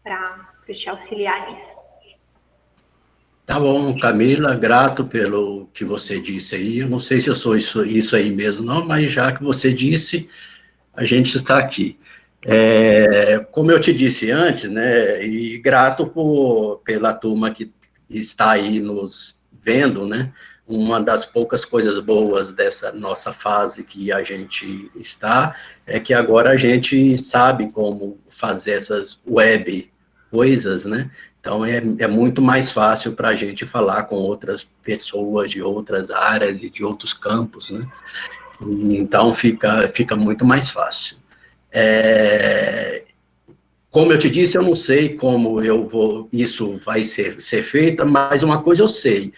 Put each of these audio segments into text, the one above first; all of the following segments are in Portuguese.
para te auxiliar nisso. Tá bom, Camila, grato pelo que você disse aí. Eu não sei se eu sou isso aí mesmo, não, mas já que você disse, a gente está aqui. Como eu te disse antes, né, e grato pela turma que está aí nos vendo, né, uma das poucas coisas boas dessa nossa fase que a gente está, é que agora a gente sabe como fazer essas web coisas, né, então é muito mais fácil para a gente falar com outras pessoas de outras áreas e de outros campos, né, e então fica muito mais fácil. Como eu te disse, eu não sei como isso vai ser feito, mas uma coisa eu sei,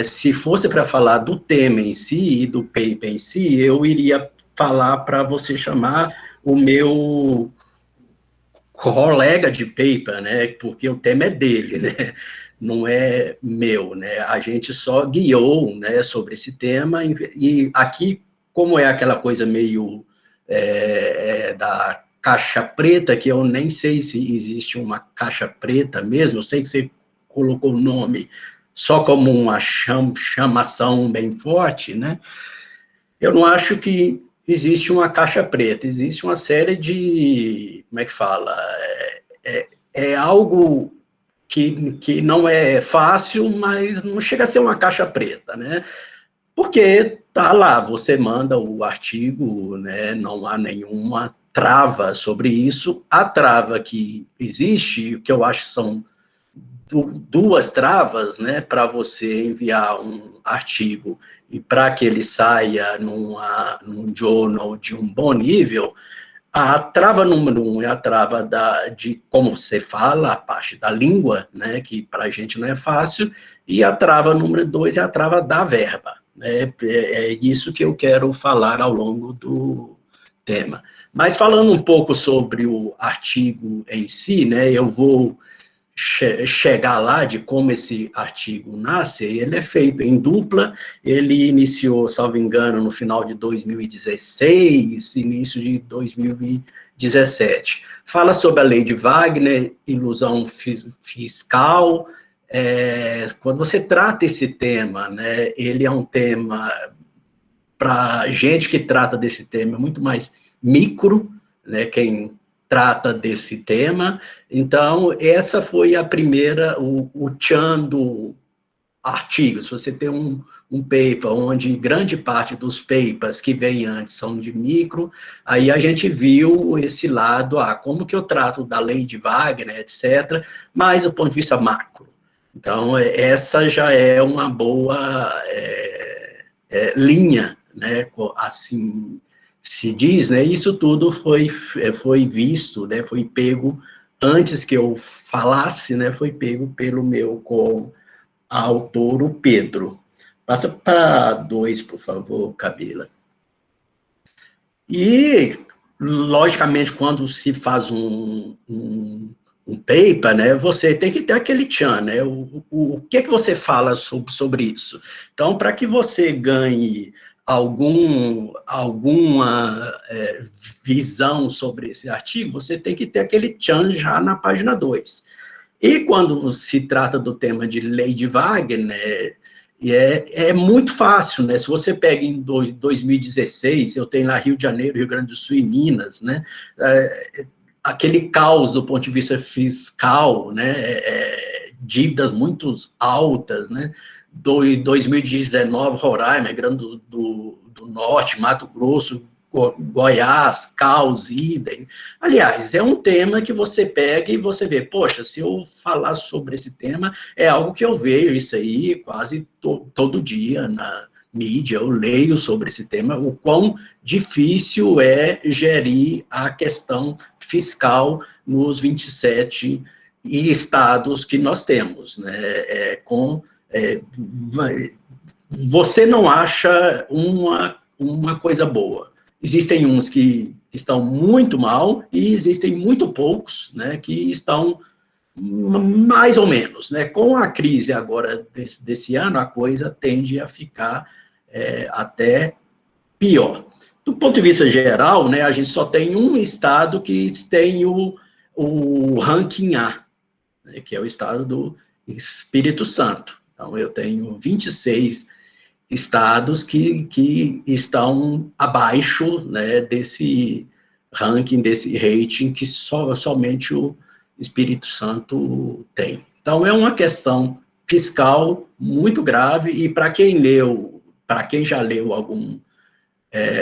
se fosse para falar do tema em si e do paper em si, eu iria falar para você chamar o meu colega de paper, né, porque o tema é dele, né, não é meu, né, a gente só guiou, né, sobre esse tema, e aqui, como é aquela coisa meio da caixa preta, que eu nem sei se existe uma caixa preta mesmo, eu sei que você colocou o nome só como uma chamação bem forte, né, eu não acho que existe uma caixa preta, existe uma série de, como é que fala, algo que não é fácil, mas não chega a ser uma caixa preta, né? Porque tá lá, você manda o artigo, né? Não há nenhuma trava sobre isso. A trava que existe, que eu acho que são duas travas, né, para você enviar um artigo e para que ele saia num journal de um bom nível, a trava número 1 é a trava de como você fala, a parte da língua, né, que para a gente não é fácil, e a trava número 2 é a trava da verba. Né, é isso que eu quero falar ao longo do tema. Mas falando um pouco sobre o artigo em si, né, eu vou chegar lá de como esse artigo nasce, ele é feito em dupla, ele iniciou, salvo engano, no final de 2016, início de 2017. Fala sobre a lei de Wagner, ilusão fiscal. Quando você trata esse tema, né, ele é um tema, para gente que trata desse tema, muito mais micro, né, quem trata desse tema. Então, essa foi a primeira, o tchan do artigo. Se você tem um paper onde grande parte dos papers que vem antes são de micro, aí a gente viu esse lado, como que eu trato da lei de Wagner, etc., mas do ponto de vista macro. Então, essa já é uma boa linha, né, assim se diz, né, isso tudo foi visto, né, foi pego, antes que eu falasse, né, foi pego pelo meu coautor, o Pedro. Passa para 2, por favor, Camila. E, logicamente, quando se faz um paper, né, você tem que ter aquele tchan, né, o que você fala sobre isso? Então, para que você ganhe alguma visão sobre esse artigo, você tem que ter aquele tchan já na página 2. E quando se trata do tema de lei de Wagner, é muito fácil, né? Se você pega em 2016, eu tenho lá Rio de Janeiro, Rio Grande do Sul e Minas, né? Aquele caos do ponto de vista fiscal, né? Dívidas muito altas, né? 2019, Roraima, Rio Grande do Norte, Mato Grosso, Goiás, caos, idem. Aliás, é um tema que você pega e você vê, poxa, se eu falar sobre esse tema, é algo que eu vejo isso aí quase todo dia na mídia, eu leio sobre esse tema, o quão difícil é gerir a questão fiscal nos 27 estados que nós temos, né? Você não acha uma coisa boa. Existem uns que estão muito mal e existem muito poucos, né, que estão mais ou menos, né? Com a crise agora desse ano, a coisa tende a ficar até pior. Do ponto de vista geral, né, a gente só tem um estado que tem o ranking A, né, que é o estado do Espírito Santo. Então, eu tenho 26 estados que estão abaixo, né, desse ranking, desse rating que somente o Espírito Santo tem. Então, é uma questão fiscal muito grave, e para quem já leu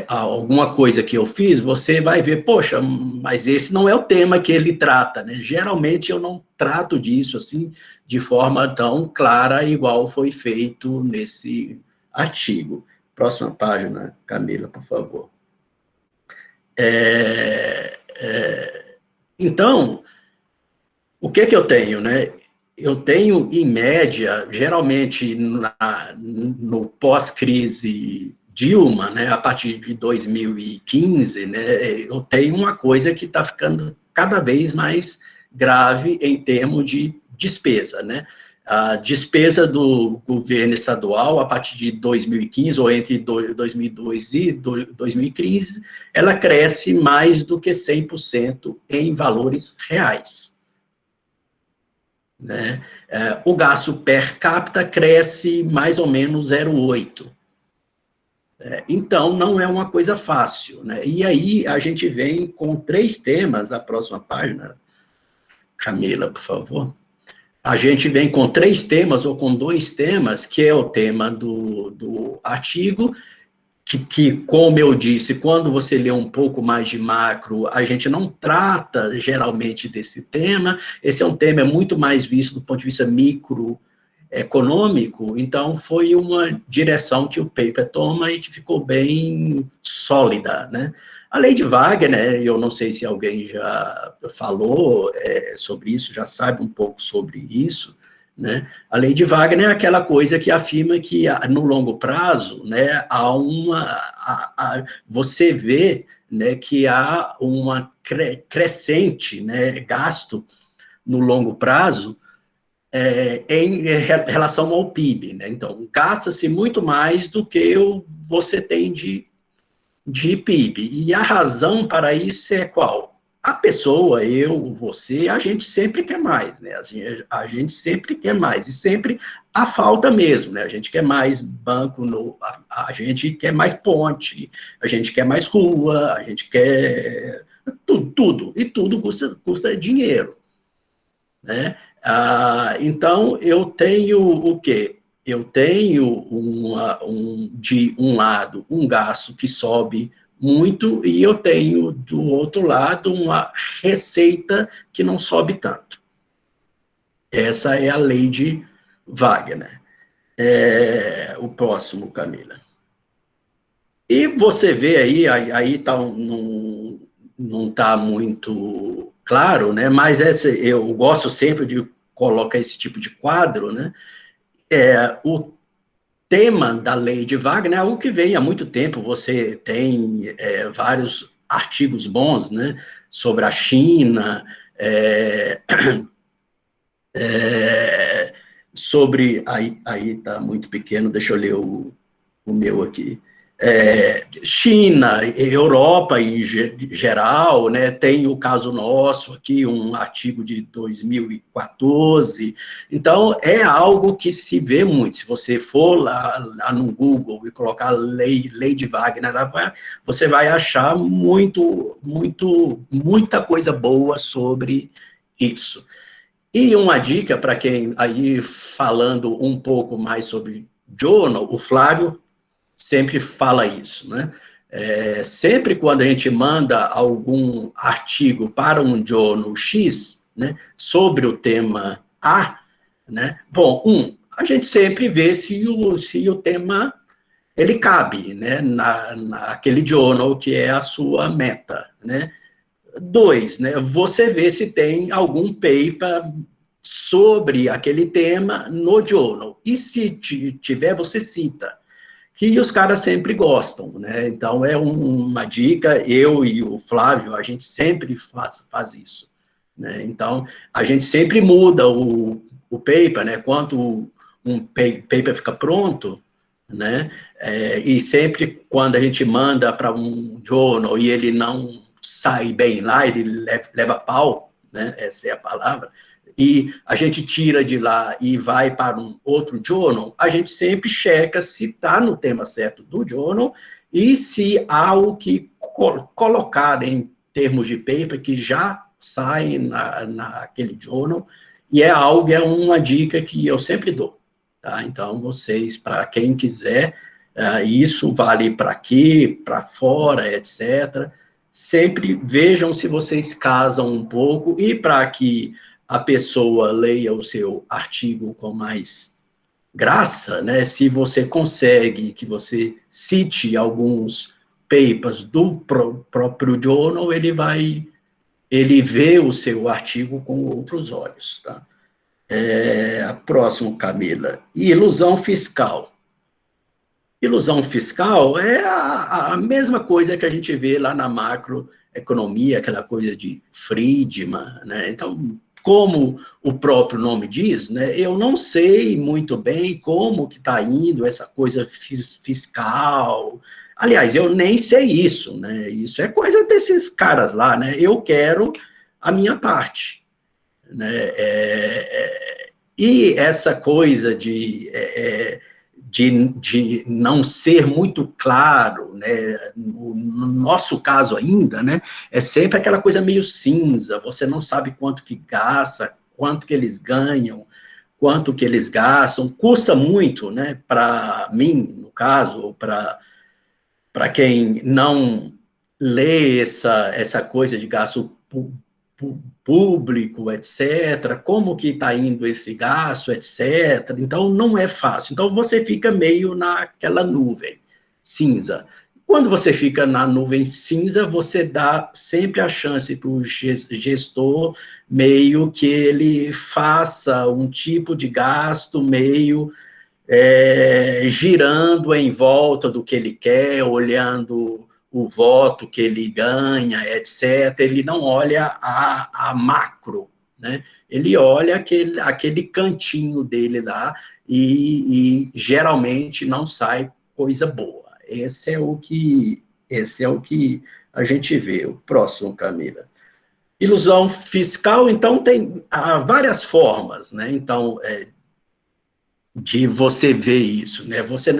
alguma coisa que eu fiz, você vai ver, poxa, mas esse não é o tema que ele trata, né? Geralmente eu não trato disso assim de forma tão clara, igual foi feito nesse artigo. Próxima página, Camila, por favor. Então, o que eu tenho, né? Eu tenho, em média, geralmente no pós-crise Dilma, né, a partir de 2015, né, eu tenho uma coisa que está ficando cada vez mais grave em termos de despesa, né? A despesa do governo estadual, a partir de 2015, ou entre 2002 e 2015, ela cresce mais do que 100% em valores reais, né? O gasto per capita cresce mais ou menos 0,8%. Então, não é uma coisa fácil, né? E aí, a gente vem com 3 temas, a próxima página, Camila, por favor. A gente vem com 3 temas, ou com 2 temas, que é o tema do artigo, que, como eu disse, quando você lê um pouco mais de macro, a gente não trata geralmente desse tema. Esse é um tema muito mais visto do ponto de vista microeconômico, então foi uma direção que o paper toma e que ficou bem sólida, né? A lei de Wagner, eu não sei se alguém já falou sobre isso, já sabe um pouco sobre isso, né? A lei de Wagner é aquela coisa que afirma que no longo prazo, né, você vê, né, que há uma crescente, né, gasto no longo prazo em relação ao PIB, né? Então, gasta-se muito mais do que você tem de PIB. E a razão para isso é qual? A pessoa, eu, você, a gente sempre quer mais, né? Assim, a gente sempre quer mais, e sempre a falta mesmo, né? A gente quer mais banco, a gente quer mais ponte, a gente quer mais rua, a gente quer tudo, e tudo custa dinheiro, né? Então, eu tenho o quê? Eu tenho de um lado um gasto que sobe muito, e eu tenho do outro lado uma receita que não sobe tanto. Essa é a lei de Wagner. O próximo, Camila. E você vê aí tá não está muito claro, né? Mas eu gosto sempre de colocar esse tipo de quadro, né? O tema da lei de Wagner é algo que vem há muito tempo. Você tem vários artigos bons, né, sobre a China, sobre... Aí está muito pequeno, deixa eu ler o meu aqui. China, Europa em geral, né, tem o caso nosso aqui, um artigo de 2014, então é algo que se vê muito. Se você for lá no Google e colocar lei de Wagner, você vai achar muita coisa boa sobre isso. E uma dica para quem, aí falando um pouco mais sobre journal, o Flávio sempre fala isso, né? Sempre quando a gente manda algum artigo para um journal X, né, sobre o tema A, né, bom, a gente sempre vê se o tema ele cabe, né, naquele journal que é a sua meta, né? 2, né, você vê se tem algum paper sobre aquele tema no journal, e se tiver, você cita, que os caras sempre gostam, né? Então, é uma dica, eu e o Flávio, a gente sempre faz isso, né? Então, a gente sempre muda o paper, né? Quando um paper fica pronto, né? E sempre quando a gente manda para um journal e ele não sai bem lá, ele leva pau, né? Essa é a palavra, e a gente tira de lá e vai para um outro journal, a gente sempre checa se está no tema certo do journal e se há o que colocar em termos de paper que já sai naquele journal, e é algo, é uma dica que eu sempre dou, tá? Então, vocês, para quem quiser, isso vale para aqui, para fora, etc., sempre vejam se vocês casam um pouco, e para que a pessoa leia o seu artigo com mais graça, né? Se você consegue que você cite alguns papers do próprio journal, ele vê o seu artigo com outros olhos, tá? Próximo, Camila. Ilusão fiscal. Ilusão fiscal é a mesma coisa que a gente vê lá na macroeconomia, aquela coisa de Friedman, né? Então, como o próprio nome diz, né, eu não sei muito bem como que está indo essa coisa fiscal. Aliás, eu nem sei isso, né? Isso é coisa desses caras lá, né? Eu quero a minha parte, né? E essa coisa de não ser muito claro, né? No nosso caso ainda, né? É sempre aquela coisa meio cinza, você não sabe quanto que gasta, quanto que eles ganham, quanto que eles gastam, custa muito, né? Para mim, no caso, ou para quem não lê essa coisa de gasto público, etc., como que está indo esse gasto, etc. Então, não é fácil. Então, você fica meio naquela nuvem cinza. Quando você fica na nuvem cinza, você dá sempre a chance para o gestor meio que ele faça um tipo de gasto meio girando em volta do que ele quer, olhando o voto que ele ganha, etc. Ele não olha a macro, né? Ele olha aquele cantinho dele lá e geralmente não sai coisa boa. Esse é o que a gente vê. O próximo, Camila. Ilusão fiscal, então, tem várias formas, né? Então, de você ver isso, né? Você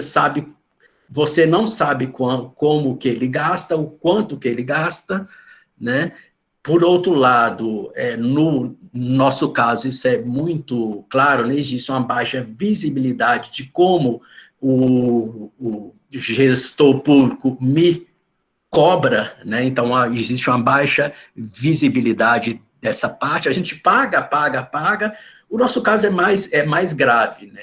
não sabe como que ele gasta, o quanto que ele gasta, né? Por outro lado, no nosso caso, isso é muito claro, né? Existe uma baixa visibilidade de como o gestor público me cobra, né? Então, existe uma baixa visibilidade dessa parte, a gente paga, paga, paga. O nosso caso é mais grave, né?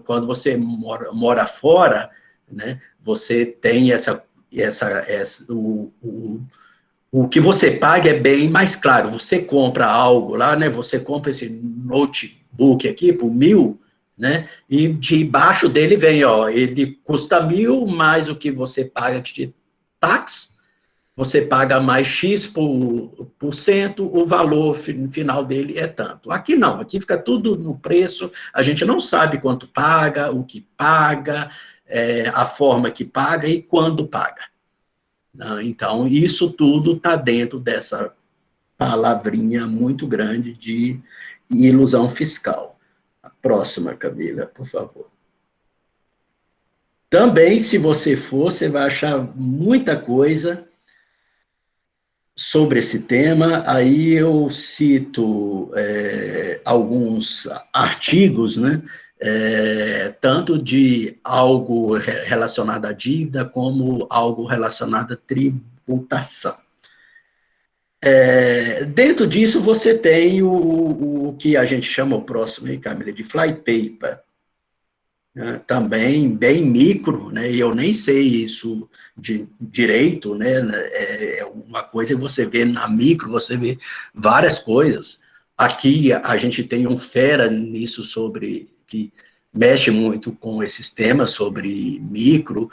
Quando você mora fora, né? Você tem o que você paga é bem mais claro. Você compra algo lá, né? Você compra esse notebook aqui por 1.000, né? E debaixo dele vem, ó, ele custa 1.000 mais o que você paga de tax, você paga mais X%, o valor final dele é tanto. Aqui não, aqui fica tudo no preço, a gente não sabe quanto paga, o que paga, a forma que paga e quando paga. Então, isso tudo está dentro dessa palavrinha muito grande de ilusão fiscal. A próxima, Camila, por favor. Também, se você for, você vai achar muita coisa sobre esse tema. Aí eu cito alguns artigos, né? Tanto de algo relacionado à dívida, como algo relacionado à tributação. Dentro disso, você tem o que a gente chama, o próximo, aí, Camila, de fly paper, né? Também bem micro, né? E eu nem sei isso de direito, né? É uma coisa que você vê na micro, você vê várias coisas. Aqui a gente tem um fera nisso que mexe muito com esses temas sobre micro.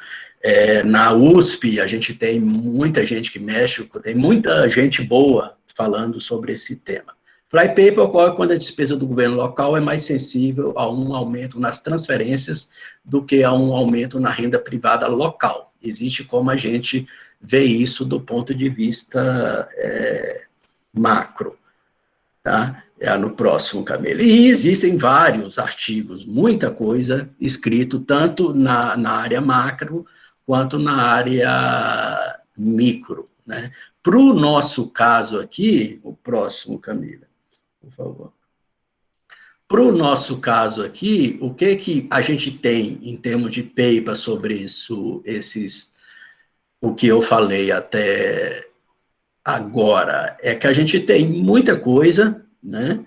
Na USP a gente tem muita gente que mexe, tem muita gente boa falando sobre esse tema. Fly paper ocorre quando a despesa do governo local é mais sensível a um aumento nas transferências do que a um aumento na renda privada local. Existe como a gente vê isso do ponto de vista macro. Tá? no próximo, Camila. E existem vários artigos, muita coisa escrito, tanto na área macro, quanto na área micro, né? Para o nosso caso aqui, o próximo, Camila, por favor. Para o nosso caso aqui, o que a gente tem em termos de paper sobre isso, o que eu falei até agora, é que a gente tem muita coisa, né?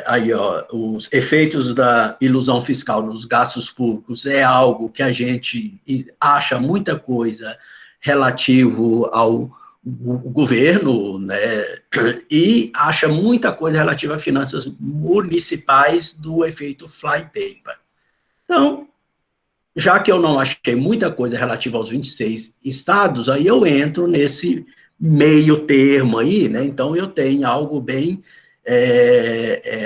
Aí, ó, os efeitos da ilusão fiscal nos gastos públicos é algo que a gente acha muita coisa relativo ao governo, né? E acha muita coisa relativa a finanças municipais do efeito fly paper. Então, já que eu não achei muita coisa relativa aos 26 estados, aí eu entro nesse meio termo aí, né? Então, eu tenho algo bem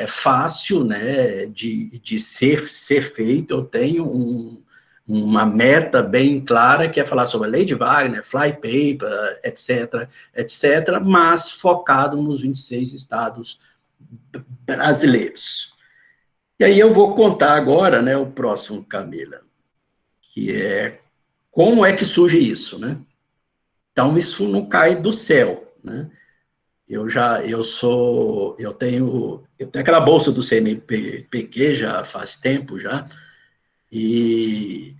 fácil, né, de ser feito. Eu tenho uma meta bem clara, que é falar sobre a lei de Wagner, fly paper, etc., etc., mas focado nos 26 estados brasileiros. E aí eu vou contar agora, né, o próximo, Camila, que é como é que surge isso, né? Então, isso não cai do céu, né? Eu tenho aquela bolsa do CNPq já faz tempo já, e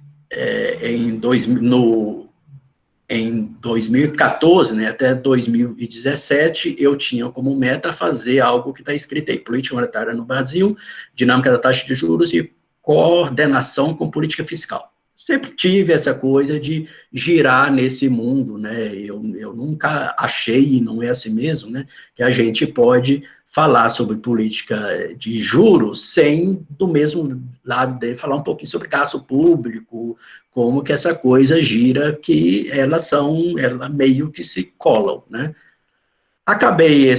em 2014, né, até 2017, eu tinha como meta fazer algo que está escrito aí, política monetária no Brasil, dinâmica da taxa de juros e coordenação com política fiscal. Sempre tive essa coisa de girar nesse mundo, né? Eu nunca achei, e não é assim mesmo, né, que a gente pode falar sobre política de juros sem, do mesmo lado dele, falar um pouquinho sobre gasto público, como que essa coisa gira, que elas meio que se colam, né? Acabei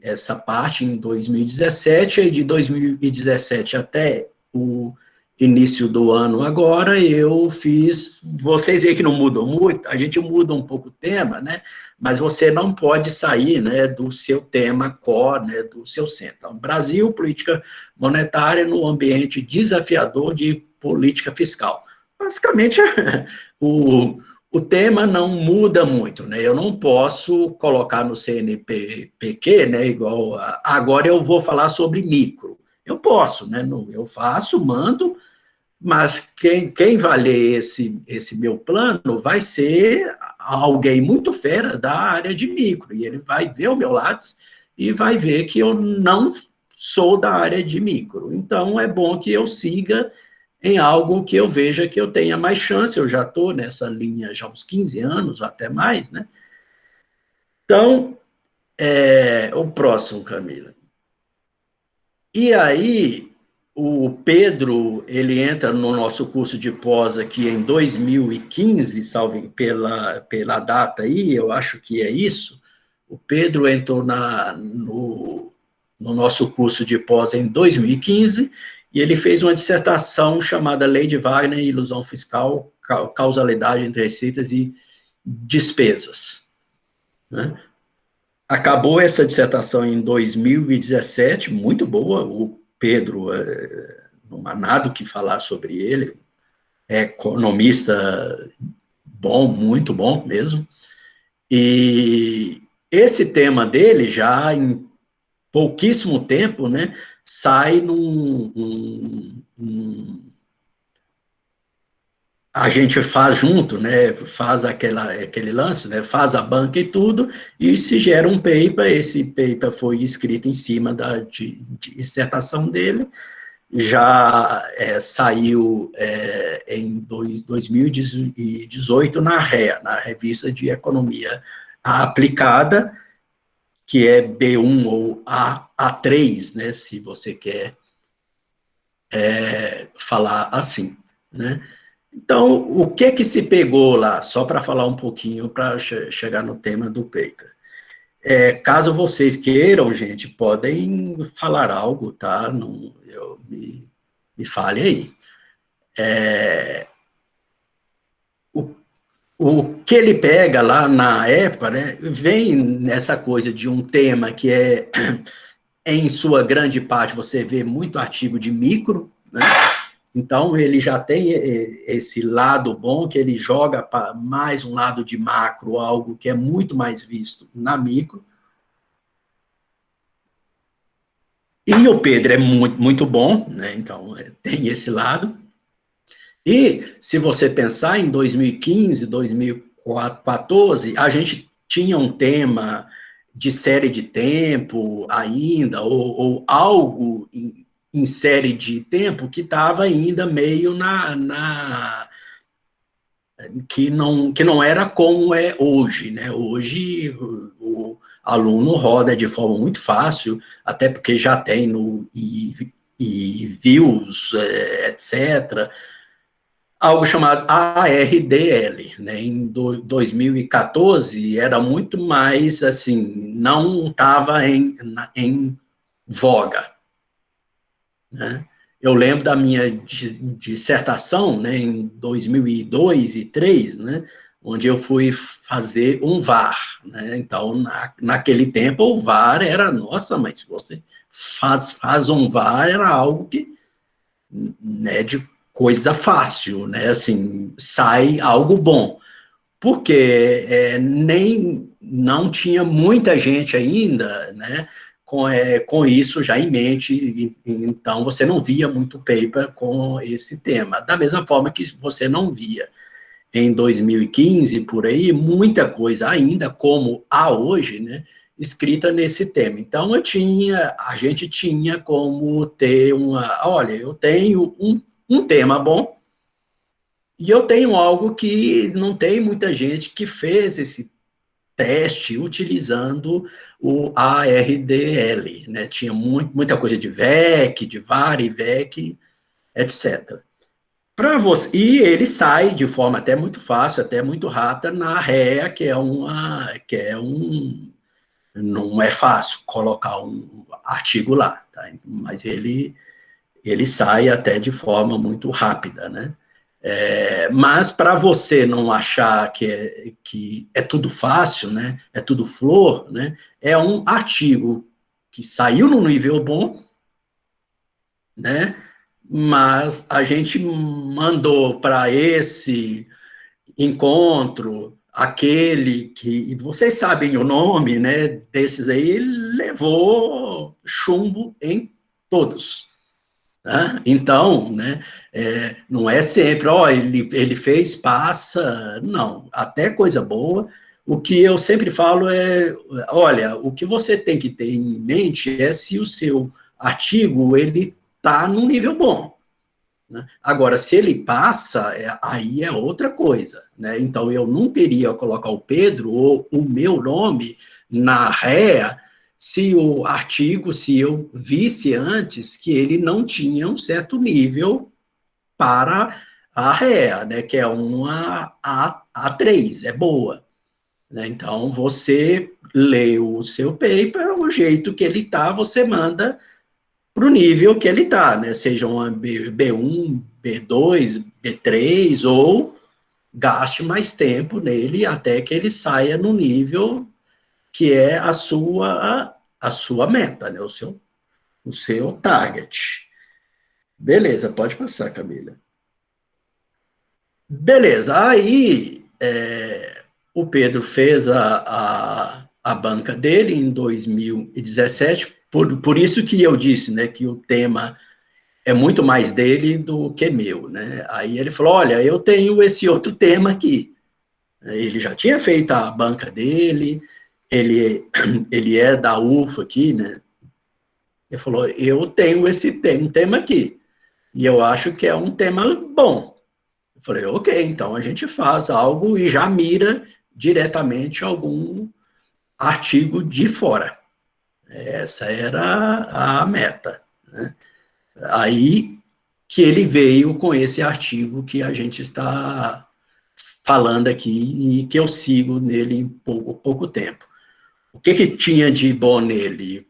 essa parte em 2017, e de 2017 até o início do ano agora, eu fiz, vocês veem que não mudam muito, a gente muda um pouco o tema, né? Mas você não pode sair, né, do seu tema core, né, do seu centro. Então, Brasil, política monetária no ambiente desafiador de política fiscal. Basicamente, o tema não muda muito, né? Eu não posso colocar no CNPq, né? Igual agora eu vou falar sobre micro. Eu posso, né? Eu faço, mando, mas quem vai ler esse meu plano vai ser alguém muito fera da área de micro, e ele vai ver o meu Lattes e vai ver que eu não sou da área de micro. Então, é bom que eu siga em algo que eu veja que eu tenha mais chance. Eu já estou nessa linha já há uns 15 anos, ou até mais, né? Então, o próximo, Camila. E aí, o Pedro, ele entra no nosso curso de pós aqui em 2015, salve pela data aí, eu acho que é isso. O Pedro entrou no nosso curso de pós em 2015, e ele fez uma dissertação chamada Lei de Wagner e Ilusão Fiscal, Causalidade entre Receitas e Despesas, né? Acabou essa dissertação em 2017, muito boa. O Pedro, não há nada o que falar sobre ele, é economista bom, muito bom mesmo. E esse tema dele, já em pouquíssimo tempo, né, sai a gente faz junto, né, faz aquele lance, né, faz a banca e tudo, e se gera um paper. Esse paper foi escrito em cima de dissertação dele, já saiu em 2018 na REA, na Revista de Economia Aplicada, que é B1 ou A3, né, se você quer falar assim, né? Então, o que se pegou lá, só para falar um pouquinho, para chegar no tema do paper. Caso vocês queiram, gente, podem falar algo, tá? Não, me fale aí. o que ele pega lá na época, né, vem nessa coisa de um tema que é, em sua grande parte, você vê muito artigo de micro, né? Então, ele já tem esse lado bom, que ele joga para mais um lado de macro, algo que é muito mais visto na micro. E o Pedro é muito, muito bom, né? Então, tem esse lado. E, se você pensar em 2015, 2014, a gente tinha um tema de série de tempo ainda, ou algo em série de tempo que estava ainda meio que não era como é hoje, né? Hoje o aluno roda de forma muito fácil, até porque já tem no views, etc., algo chamado ARDL, né? Em 2014 era muito mais assim, não estava em voga, né? Eu lembro da minha dissertação, né, em 2002 e 2003, né, onde eu fui fazer um VAR, né? Então, naquele tempo, o VAR era, nossa, mas se você faz um VAR, era algo que, né, de coisa fácil, né? Assim, sai algo bom. Porque nem não tinha muita gente ainda, né, com isso já em mente, então você não via muito paper com esse tema. Da mesma forma que você não via em 2015, por aí, muita coisa ainda, como há hoje, né, escrita nesse tema. Então, a gente tinha como ter olha, eu tenho um tema bom, e eu tenho algo que não tem muita gente que fez esse teste utilizando o ARDL, né? Tinha muita coisa de VEC, de VAR e VEC, etc. Para você, e ele sai de forma até muito fácil, até muito rápida na REA, não é fácil colocar um artigo lá, tá? Mas ele sai até de forma muito rápida, né? Mas para você não achar que é tudo fácil, né? É tudo flor, né? É um artigo que saiu no nível bom, né? Mas a gente mandou para esse encontro aquele que vocês sabem o nome, né? Desses aí, ele levou chumbo em todos. Né? Então, né, não é sempre, ó, ele fez, passa, não, até coisa boa. O que eu sempre falo é, olha, o que você tem que ter em mente é se o seu artigo, ele está num nível bom. Né? Agora, se ele passa, aí é outra coisa. Né? Então, eu não queria colocar o Pedro ou o meu nome na réia se eu visse antes que ele não tinha um certo nível para a réia, né? Que é uma A3, é boa. Né? Então, você lê o seu paper, o jeito que ele está, você manda para o nível que ele está, né? Seja uma B1, B2, B3, ou gaste mais tempo nele até que ele saia no nível que é a sua meta, né? O seu target. Beleza, pode passar, Camila. Beleza, aí o Pedro fez a banca dele em 2017, por isso que eu disse, né, que o tema é muito mais dele do que meu, né? Aí ele falou, olha, eu tenho esse outro tema aqui. Ele já tinha feito a banca dele, ele é da UFA aqui, né? Ele falou, eu tenho um tema aqui, e eu acho que é um tema bom. Eu falei, ok, então a gente faz algo e já mira diretamente algum artigo de fora. Essa era a meta. Né? Aí que ele veio com esse artigo que a gente está falando aqui e que eu sigo nele em pouco tempo. O que tinha de bom nele?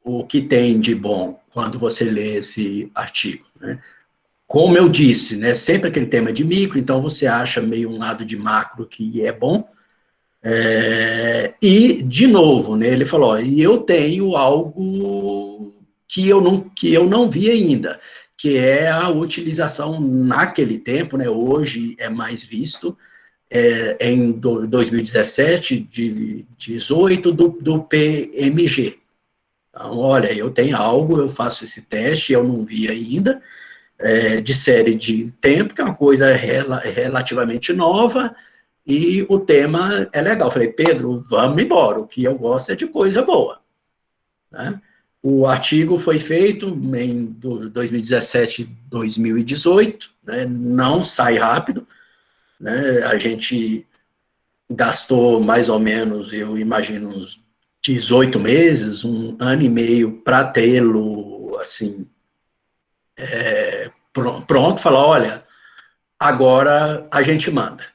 O que tem de bom quando você lê esse artigo? Né? como eu disse, né, sempre aquele tema de micro, então você acha meio um lado de macro que é bom. E, de novo, né, ele falou, e eu tenho algo que eu não vi ainda, que é a utilização naquele tempo, né, hoje é mais visto, em 2017, de 18, do PMG. Então, olha, eu tenho algo, eu faço esse teste, eu não vi ainda, de série de tempo, que é uma coisa relativamente nova, e o tema é legal. Eu falei, Pedro, vamos embora, o que eu gosto é de coisa boa. Né? O artigo foi feito em 2017, 2018, né? Não sai rápido, né? A gente gastou mais ou menos, eu imagino, uns 18 meses, um ano e meio para tê-lo, assim, pronto, falar, olha, agora a gente manda.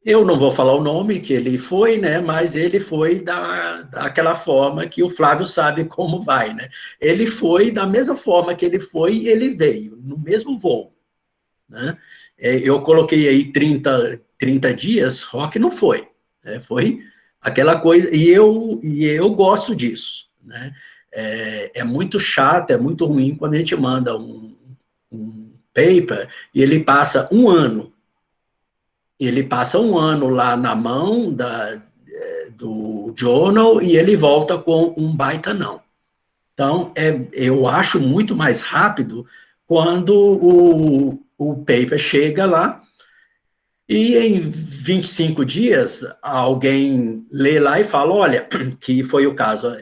Eu não vou falar o nome que ele foi, né? Mas ele foi daquela forma que o Flávio sabe como vai, né? Ele foi da mesma forma que ele foi, ele veio, no mesmo voo, né? Eu coloquei aí 30 dias, Rock não foi, né? Foi aquela coisa, e eu gosto disso, né? É muito chato, é muito ruim quando a gente manda um paper e ele passa um ano. Ele passa um ano lá na mão do journal e ele volta com um baita não. Então, eu acho muito mais rápido quando o paper chega lá e em 25 dias alguém lê lá e fala, olha, que foi o caso.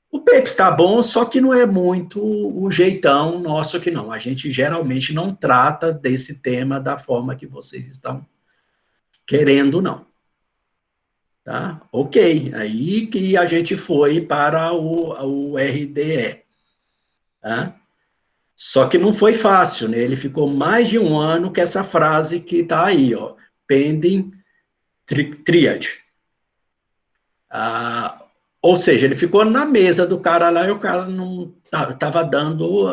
O paper está bom, só que não é muito o jeitão nosso que não. A gente geralmente não trata desse tema da forma que vocês estão querendo, não. Tá? Ok, aí que a gente foi para o RDE. Tá? Só que não foi fácil, né? Ele ficou mais de um ano com essa frase que está aí, ó, pending triad. Ah, ou seja, ele ficou na mesa do cara lá e o cara não estava dando,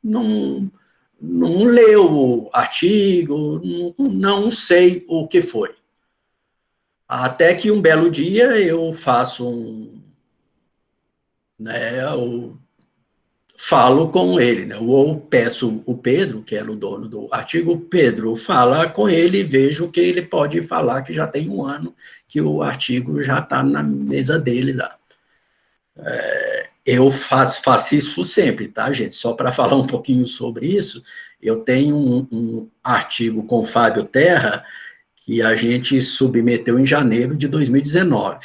não, não leu o artigo, não sei o que foi. Até que um belo dia eu faço né, eu falo com ele, né, ou peço o Pedro, que era o dono do artigo, Pedro, fala com ele e vejo o que ele pode falar, que já tem um ano que o artigo já está na mesa dele lá. Eu faço isso sempre, tá, gente? Só para falar um pouquinho sobre isso, eu tenho um artigo com o Fábio Terra, que a gente submeteu em janeiro de 2019.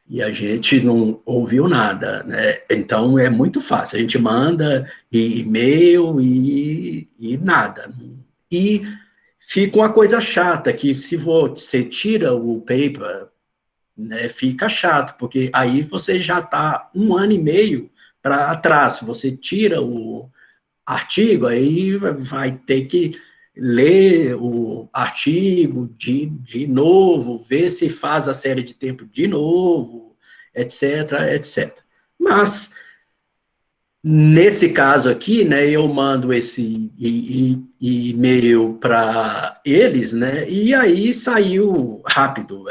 E a gente não ouviu nada, né? Então é muito fácil. A gente manda e-mail e nada. E fica uma coisa chata, que se você tira o paper, né, fica chato, porque aí você já está um ano e meio para trás. Se você tira o artigo, aí vai ter que ler o artigo de novo, ver se faz a série de tempo de novo, etc, etc. Mas, nesse caso aqui, né, eu mando esse e-mail para eles, né, e aí saiu rápido,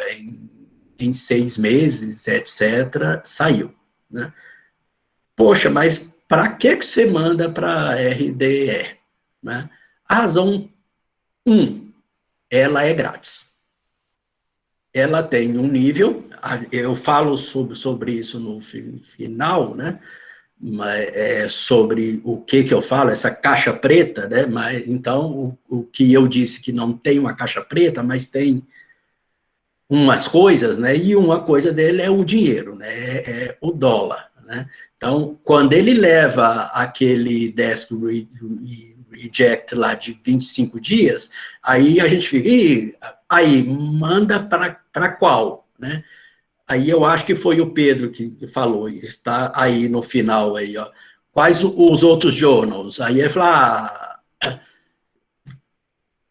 em 6 meses, etc, saiu, né. Poxa, mas para que você manda para RDE? Né? A razão, ela é grátis. Ela tem um nível, eu falo sobre isso no final, né? Mas, sobre o que eu falo, essa caixa preta, né? Mas, então, o que eu disse que não tem uma caixa preta, mas tem umas coisas, né? E uma coisa dele é o dinheiro, né? É o dólar, né? Então, quando ele leva aquele desk reject lá de 25 dias, aí a gente fica, aí, manda para qual, né? Aí eu acho que foi o Pedro que falou, está aí no final aí, ó. Quais os outros journals? Aí ele fala,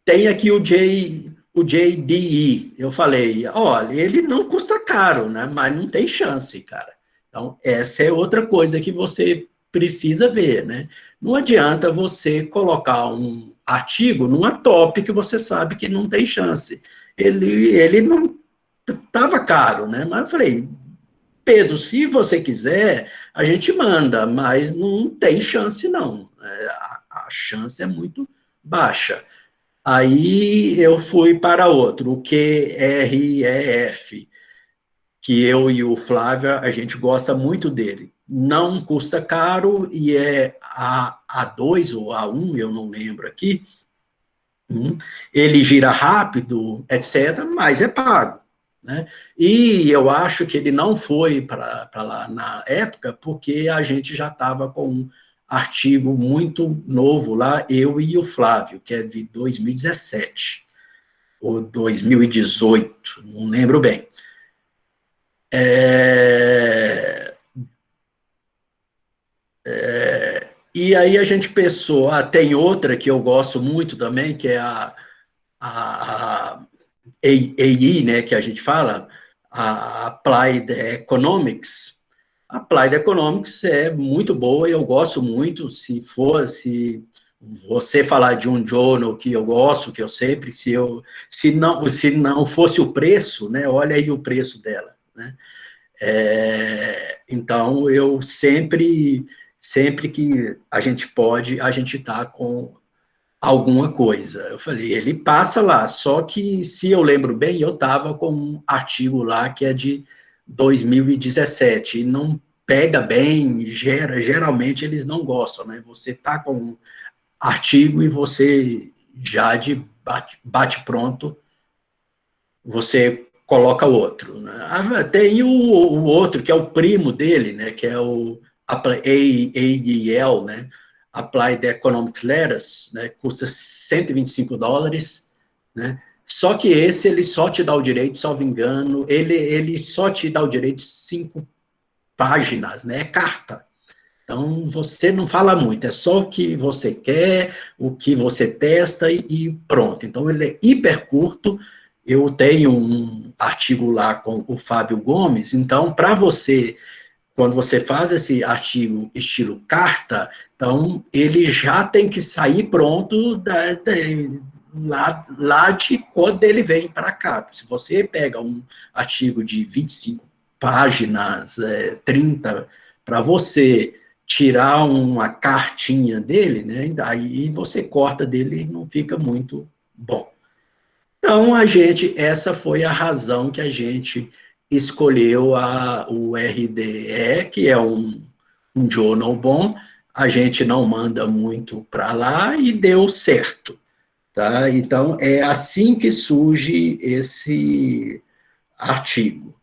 tem aqui o JDE. Eu falei, olha, ele não custa caro, né? Mas não tem chance, cara. Então, essa é outra coisa que você precisa ver, né? Não adianta você colocar um artigo numa top que você sabe que não tem chance. Ele não estava caro, né? Mas eu falei, Pedro, se você quiser, a gente manda, mas não tem chance, não. A chance é muito baixa. Aí eu fui para outro, o QREF, que eu e o Flávio, a gente gosta muito dele. Não custa caro e é A2 ou A1, eu não lembro aqui. Ele gira rápido, etc., mas é pago. Né? E eu acho que ele não foi para lá na época, porque a gente já estava com um artigo muito novo lá, eu e o Flávio, que é de 2017 ou 2018, não lembro bem. E aí a gente pensou, tem outra que eu gosto muito também, que é a AI, né, que a gente fala, a Applied Economics. A Applied Economics é muito boa, eu gosto muito. Se você falar de um journal que eu gosto, que eu sempre, se não fosse o preço, né, olha aí o preço dela, né? Então, eu sempre que a gente pode, a gente está com alguma coisa. Eu falei, ele passa lá, só que, se eu lembro bem, eu estava com um artigo lá que é de 2017, e não pega bem, geralmente eles não gostam, né? Você está com um artigo e você já de bate pronto, você coloca outro. Né? Tem o outro, que é o primo dele, né? Que é o AEL, né? Applied Economics Letters, né? Custa US$ 125, né? Só que esse, ele só te dá o direito, salvo engano, ele só te dá o direito de 5 páginas, né? É carta. Então, você não fala muito, é só o que você quer, o que você testa e pronto. Então, ele é hiper curto. Eu tenho um artigo lá com o Fábio Gomes, então, para você, quando você faz esse artigo estilo carta, então, ele já tem que sair pronto lá de quando ele vem para cá. Se você pega um artigo de 25 páginas, 30, para você tirar uma cartinha dele, né? Aí você corta dele e não fica muito bom. Então, essa foi a razão que a gente escolheu o RDE, que é um journal bom, a gente não manda muito para lá e deu certo, tá? Então, é assim que surge esse artigo.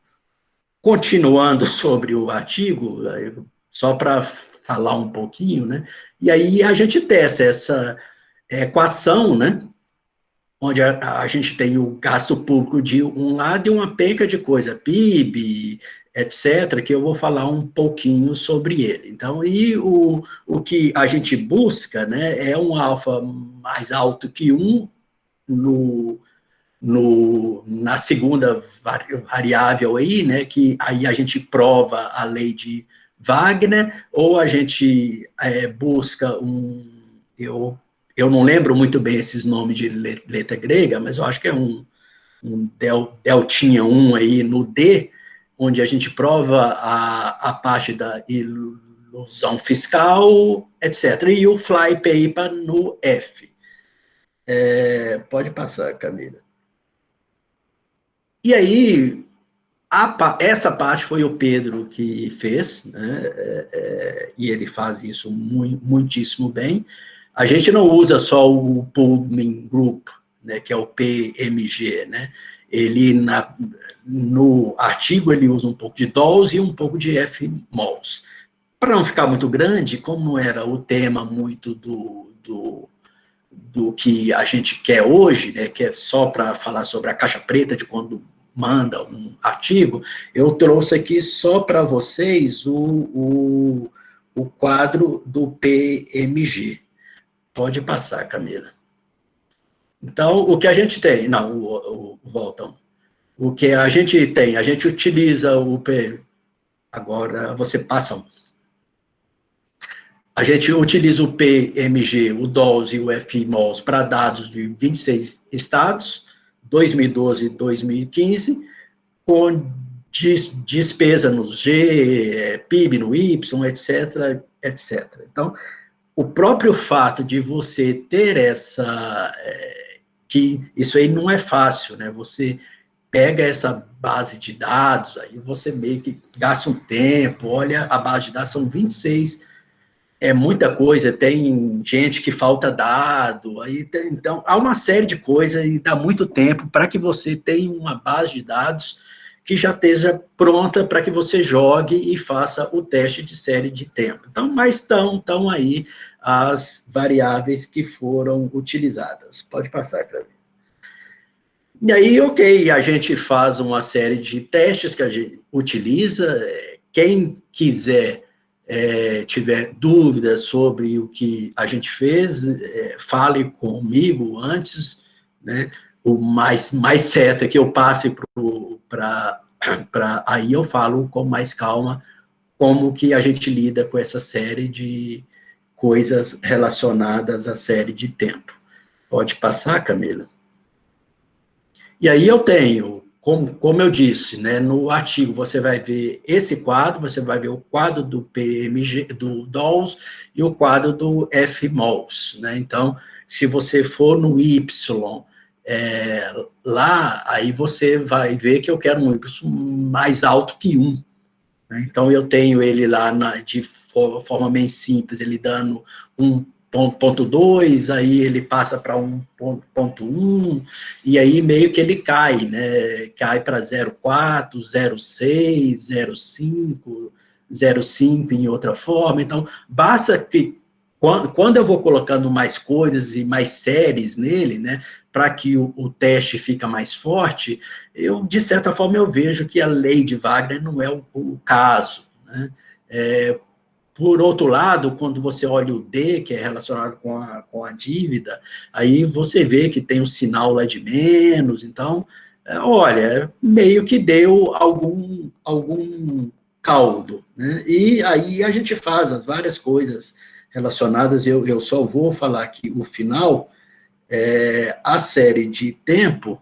Continuando sobre o artigo, só para falar um pouquinho, né? E aí a gente testa essa equação, né? Onde a gente tem o gasto público de um lado e uma penca de coisa, PIB, etc., que eu vou falar um pouquinho sobre ele. Então, o que a gente busca, né, é um alfa mais alto que 1 na segunda variável aí, né, que aí a gente prova a lei de Wagner, ou a gente busca eu não lembro muito bem esses nomes de letra grega, mas eu acho que é um deltinha 1 aí no D, onde a gente prova a parte da ilusão fiscal, etc. E o fly paper no F. Pode passar, Camila. E aí, essa parte foi o Pedro que fez, né? E ele faz isso muitíssimo bem. A gente não usa só o Pullman Group, né, que é o PMG, né? Ele, no artigo, ele usa um pouco de DOLS e um pouco de FMOLS. Para não ficar muito grande, como não era o tema muito do que a gente quer hoje, né, que é só para falar sobre a caixa preta de quando manda um artigo, eu trouxe aqui só para vocês o quadro do PMG. Pode passar, Camila. Então, o que a gente tem... Não, voltam. O que a gente tem? A gente utiliza o P... Agora, você passa um. A gente utiliza o PMG, o DOLS e o FMOS para dados de 26 estados, 2012 e 2015, com despesa no G, PIB no Y, etc, etc. Então, o próprio fato de você ter que isso aí não é fácil, né? Você pega essa base de dados, aí você meio que gasta um tempo, olha, a base de dados são 26, é muita coisa, tem gente que falta dado, então há uma série de coisas e dá muito tempo para que você tenha uma base de dados que já esteja pronta para que você jogue e faça o teste de série de tempo. Então, mas estão aí as variáveis que foram utilizadas. Pode passar para mim. E aí, ok, a gente faz uma série de testes que a gente utiliza. Quem quiser tiver dúvidas sobre o que a gente fez, fale comigo antes, né? O mais certo é que eu passe para aí eu falo com mais calma como que a gente lida com essa série de coisas relacionadas à série de tempo. Pode passar, Camila? E aí eu tenho, como eu disse, né, no artigo você vai ver esse quadro, você vai ver o quadro do PMG, do DOLS e o quadro do FMOS, né? Então, se você for no Y, lá, aí você vai ver que eu quero um Y mais alto que 1. Né? Então, eu tenho ele lá de forma bem simples, ele dando 1,2, aí ele passa para 1,1, e aí meio que ele cai, né? Cai para 0,4, 0,6, 0,5, 0,5 em outra forma. Então, basta que, quando eu vou colocando mais coisas e mais séries nele, né, para que o teste fica mais forte, de certa forma, eu vejo que a lei de Wagner não é o caso, né? Por outro lado, quando você olha o D, que é relacionado com a dívida, aí você vê que tem um sinal lá de menos, então, olha, meio que deu algum caldo, né? E aí a gente faz as várias coisas relacionadas, eu só vou falar aqui o final, a série de tempo,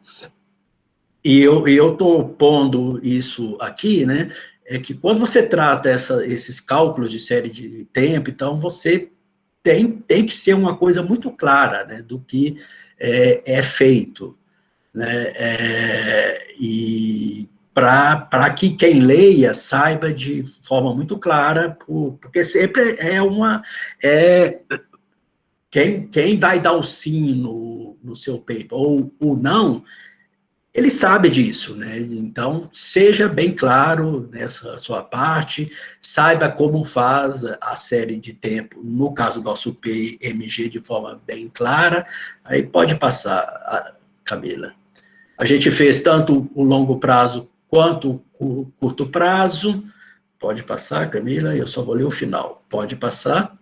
e eu estou pondo isso aqui, né? É que quando você trata esses cálculos de série de tempo, então você tem que ser uma coisa muito clara, né, do que é feito, né? E para que quem leia saiba de forma muito clara, porque sempre é quem vai dar o sim no seu paper ou não, ele sabe disso, né? Então, seja bem claro nessa sua parte, saiba como faz a série de tempo, no caso do nosso PMG, de forma bem clara. Aí pode passar, Camila. A gente fez tanto o longo prazo quanto o curto prazo. Pode passar, Camila, eu só vou ler o final. Pode passar.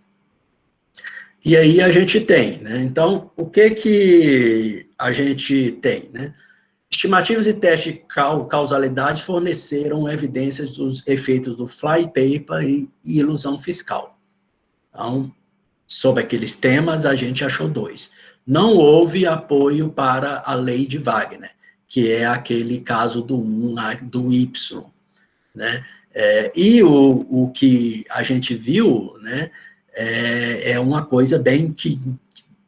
E aí a gente tem, né? Então, o que a gente tem, né? Estimativas e testes de causalidade forneceram evidências dos efeitos do fly paper e ilusão fiscal. Então, sobre aqueles temas, a gente achou 2. Não houve apoio para a lei de Wagner, que é aquele caso do Y, né? E o que a gente viu, né, é uma coisa bem que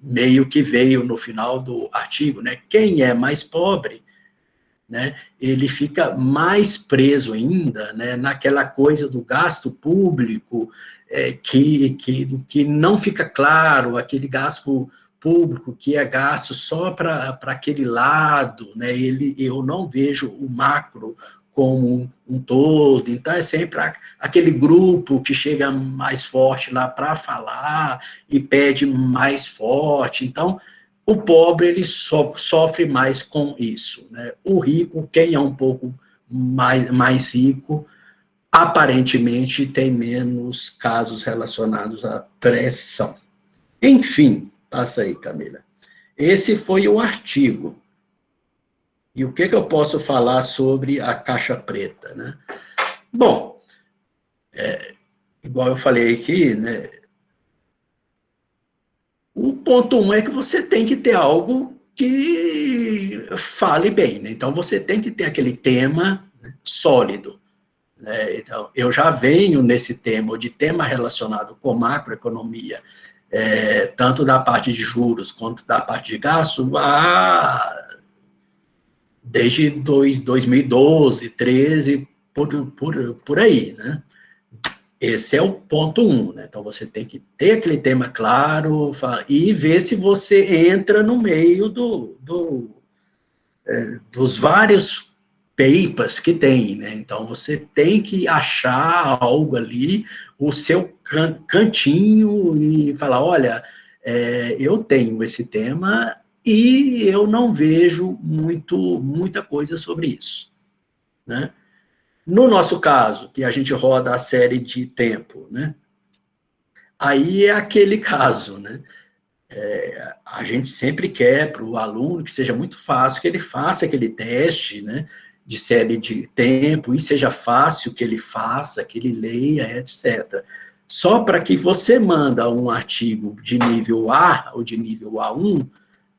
meio que veio no final do artigo, né? Quem é mais pobre, né, ele fica mais preso ainda, né, naquela coisa do gasto público, que não fica claro, aquele gasto público que é gasto só para aquele lado, né, eu não vejo o macro como um todo, então é sempre aquele grupo que chega mais forte lá para falar e pede mais forte, então o pobre, ele sofre mais com isso, né? O rico, quem é um pouco mais rico, aparentemente tem menos casos relacionados à pressão. Enfim, passa aí, Camila. Esse foi o artigo. E o que eu posso falar sobre a caixa preta, né? Bom, igual eu falei aqui, né? O ponto 1 é que você tem que ter algo que fale bem, né? Então, você tem que ter aquele tema, né, sólido, né? Então, eu já venho nesse tema, ou de tema relacionado com macroeconomia, tanto da parte de juros quanto da parte de gasto, desde 2012, 13, por aí, né? Esse é o ponto 1, né? Então, você tem que ter aquele tema claro e ver se você entra no meio dos vários papers que tem, né? Então, você tem que achar algo ali, o seu cantinho e falar, olha, eu tenho esse tema e eu não vejo muita coisa sobre isso, né? No nosso caso, que a gente roda a série de tempo, né? Aí é aquele caso, né? A gente sempre quer para o aluno que seja muito fácil, que ele faça aquele teste, né, de série de tempo, e seja fácil que ele faça, que ele leia, etc. Só para que você manda um artigo de nível A ou de nível A1,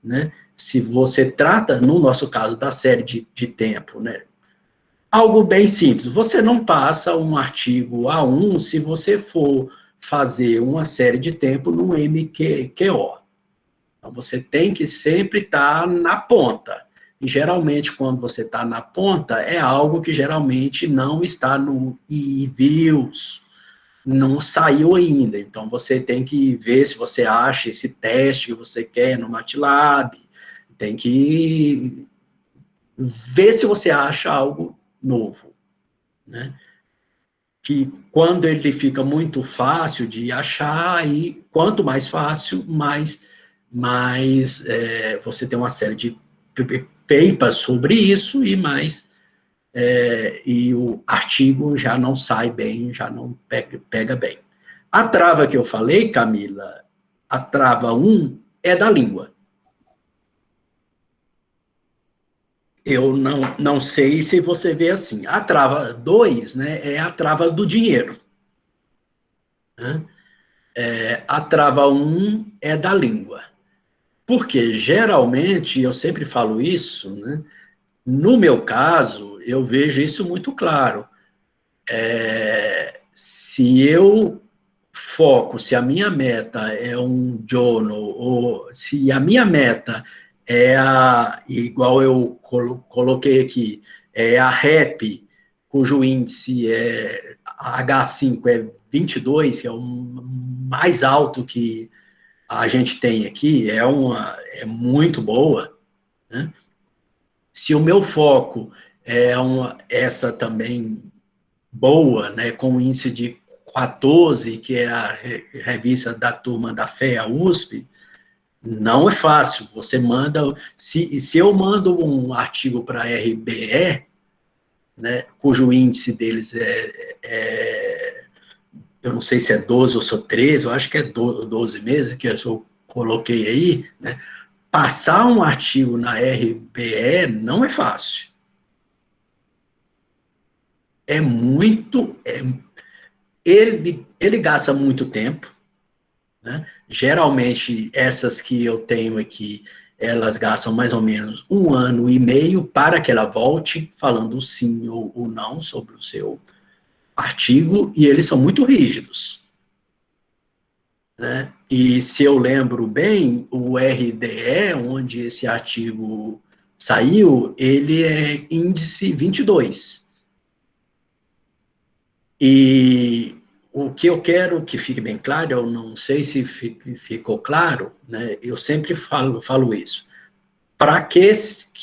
né, se você trata, no nosso caso, da série de tempo, né, algo bem simples, você não passa um artigo A1 se você for fazer uma série de tempo no MQO. Então, você tem que sempre estar na ponta. E, geralmente, quando você está na ponta, é algo que geralmente não está no e-views, não saiu ainda. Então, você tem que ver se você acha esse teste que você quer no MATLAB, tem que ver se você acha algo novo, né? Que quando ele fica muito fácil de achar, e quanto mais fácil, mais você tem uma série de papers sobre isso, e o artigo já não sai bem, já não pega bem. A trava que eu falei, Camila, a trava 1 é da língua. Eu não sei se você vê assim. A trava 2, né, é a trava do dinheiro, né? A trava 1 é da língua. Porque, geralmente, eu sempre falo isso, né? No meu caso, eu vejo isso muito claro. Se eu foco, se a minha meta é um journal, ou se a minha meta igual eu coloquei aqui, é a REP, cujo índice H5 é 22, que é o mais alto que a gente tem aqui, é muito boa, né? Se o meu foco essa também boa, né, com o índice de 14, que é a revista da turma da FEA USP, não é fácil. Você manda, se eu mando um artigo para a RBE, né, cujo índice deles eu não sei se é 12 ou só 13, eu acho que é 12 meses, que eu coloquei aí, né, passar um artigo na RBE não é fácil. É muito. Ele gasta muito tempo, né? Geralmente, essas que eu tenho aqui, elas gastam mais ou menos 1 ano e meio para que ela volte, falando sim ou não sobre o seu artigo, e eles são muito rígidos, né? E se eu lembro bem, o RDE, onde esse artigo saiu, ele é índice 22. E o que eu quero que fique bem claro, eu não sei se ficou claro, né? Eu sempre falo isso. Para que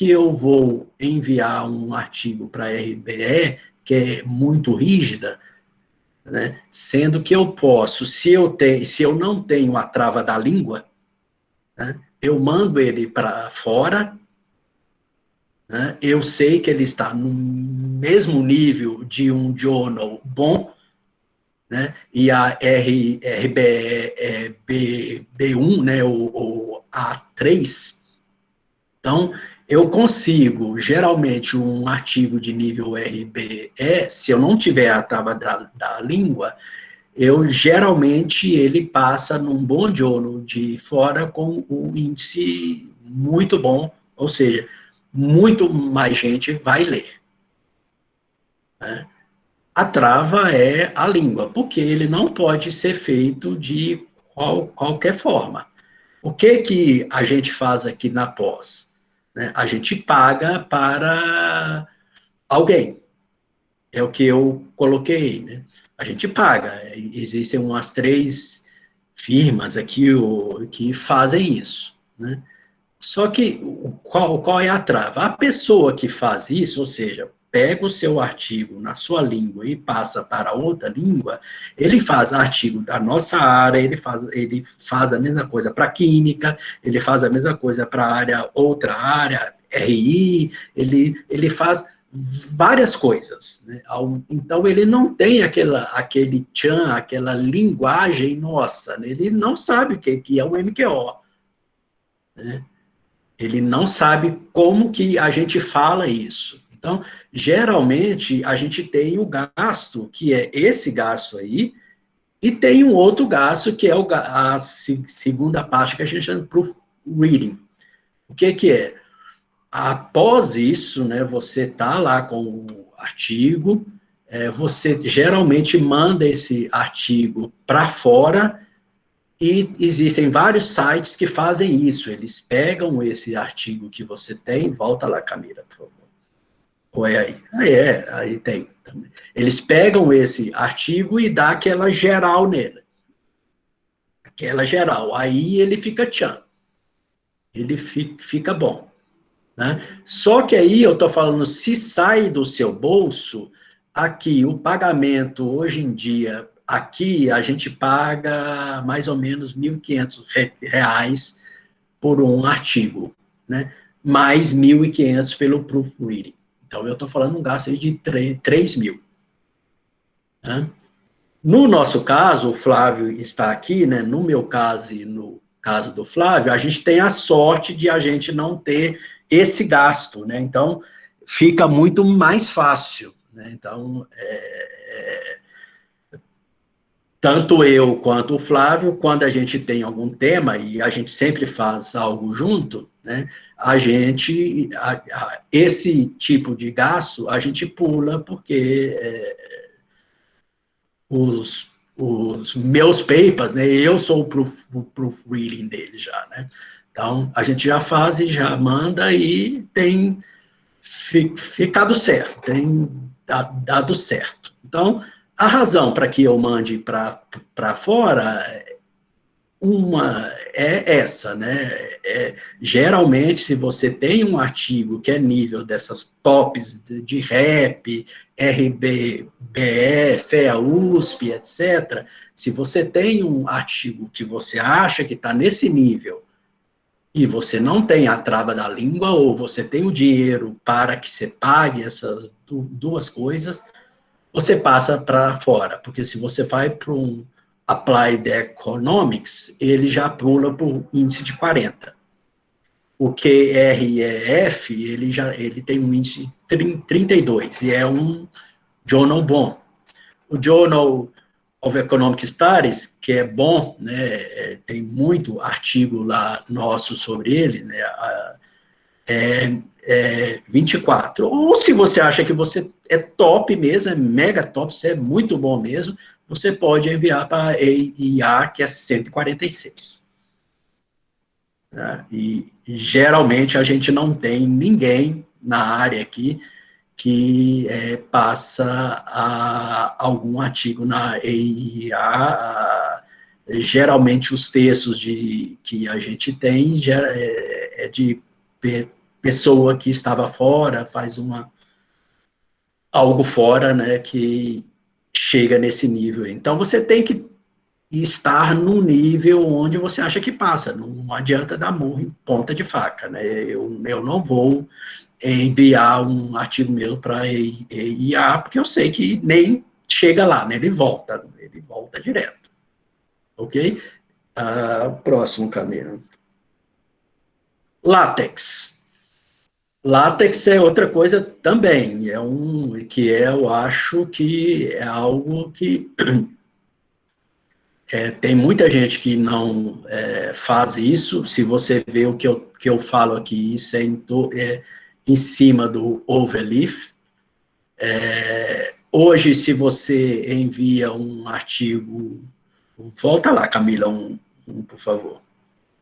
eu vou enviar um artigo para a RBE, que é muito rígida, né? Sendo que eu posso, se eu não tenho a trava da língua, né? Eu mando ele para fora, né? Eu sei que ele está no mesmo nível de um journal bom, né? E a RBB1, né? O A3. Então, eu consigo, geralmente, um artigo de nível RBE, se eu não tiver a trava da língua, geralmente ele passa num bom journal de fora com o índice muito bom, ou seja, muito mais gente vai ler, né? A trava é a língua, porque ele não pode ser feito de qualquer forma. O que a gente faz aqui na pós? Né? A gente paga para alguém, é o que eu coloquei, né? A gente paga, existem umas 3 firmas aqui que fazem isso, né? Só que qual é a trava? A pessoa que faz isso, ou seja, pega o seu artigo na sua língua e passa para outra língua, ele faz artigo da nossa área, ele faz a mesma coisa para química, ele faz a mesma coisa para outra área, RI, ele faz várias coisas, né? Então, ele não tem aquele tchan, aquela linguagem nossa, né? Ele não sabe o que é o MQO, né? Ele não sabe como que a gente fala isso. Então, geralmente, a gente tem o gasto, que é esse gasto aí, e tem um outro gasto, que é a segunda parte, que a gente chama de proofreading. O que é? Após isso, né, você está lá com o artigo, você geralmente manda esse artigo para fora, e existem vários sites que fazem isso. Eles pegam esse artigo que você tem, volta lá, Camila, por favor. Ou é aí? Aí tem também. Eles pegam esse artigo e dá aquela geral nele. Aquela geral. Aí ele fica tchan. Ele fica bom, né? Só que aí eu estou falando, se sai do seu bolso, aqui o pagamento hoje em dia, aqui a gente paga mais ou menos R$ 1.500 por um artigo, né? Mais 1.500 pelo proofreading. Então, eu estou falando um gasto aí de 3 mil. Né? No nosso caso, o Flávio está aqui, né? No meu caso e no caso do Flávio, a gente tem a sorte de a gente não ter esse gasto, né? Então, fica muito mais fácil, né? Então, tanto eu quanto o Flávio, quando a gente tem algum tema, e a gente sempre faz algo junto, né? Esse tipo de gasto, a gente pula, porque os meus papers, né? Eu sou o proofreading dele já, né? Então, a gente já faz e já manda e tem ficado certo, tem dado certo. Então, a razão para que eu mande para fora uma é essa, né? Geralmente, se você tem um artigo que é nível dessas tops de REP, RBBE, FEA, USP, etc., se você tem um artigo que você acha que está nesse nível e você não tem a trava da língua, ou você tem o dinheiro para que você pague essas duas coisas, você passa para fora, porque se você vai para um Applied Economics, ele já pula para o índice de 40. O QREF, ele tem um índice de 32, e é um journal bom. O Journal of Economic Studies, que é bom, né, tem muito artigo lá nosso sobre ele, né, 24. Ou se você acha que você é top mesmo, é mega top, você é muito bom mesmo, você pode enviar para a EIA, que é 146. Tá? E geralmente a gente não tem ninguém na área aqui que passa algum artigo na EIA. Geralmente os textos que a gente tem é de pessoa que estava fora, faz algo fora, né, que chega nesse nível. Então, você tem que estar no nível onde você acha que passa, não adianta dar murro em ponta de faca, né, eu não vou enviar um artigo meu para IA, porque eu sei que nem chega lá, né, ele volta direto, ok? Próximo, Camila. Látex. Látex é outra coisa também, eu acho que é algo que Tem muita gente que não faz isso. Se você vê o que eu falo aqui, isso em cima do overleaf. Hoje, se você envia um artigo, volta lá, Camila, por favor.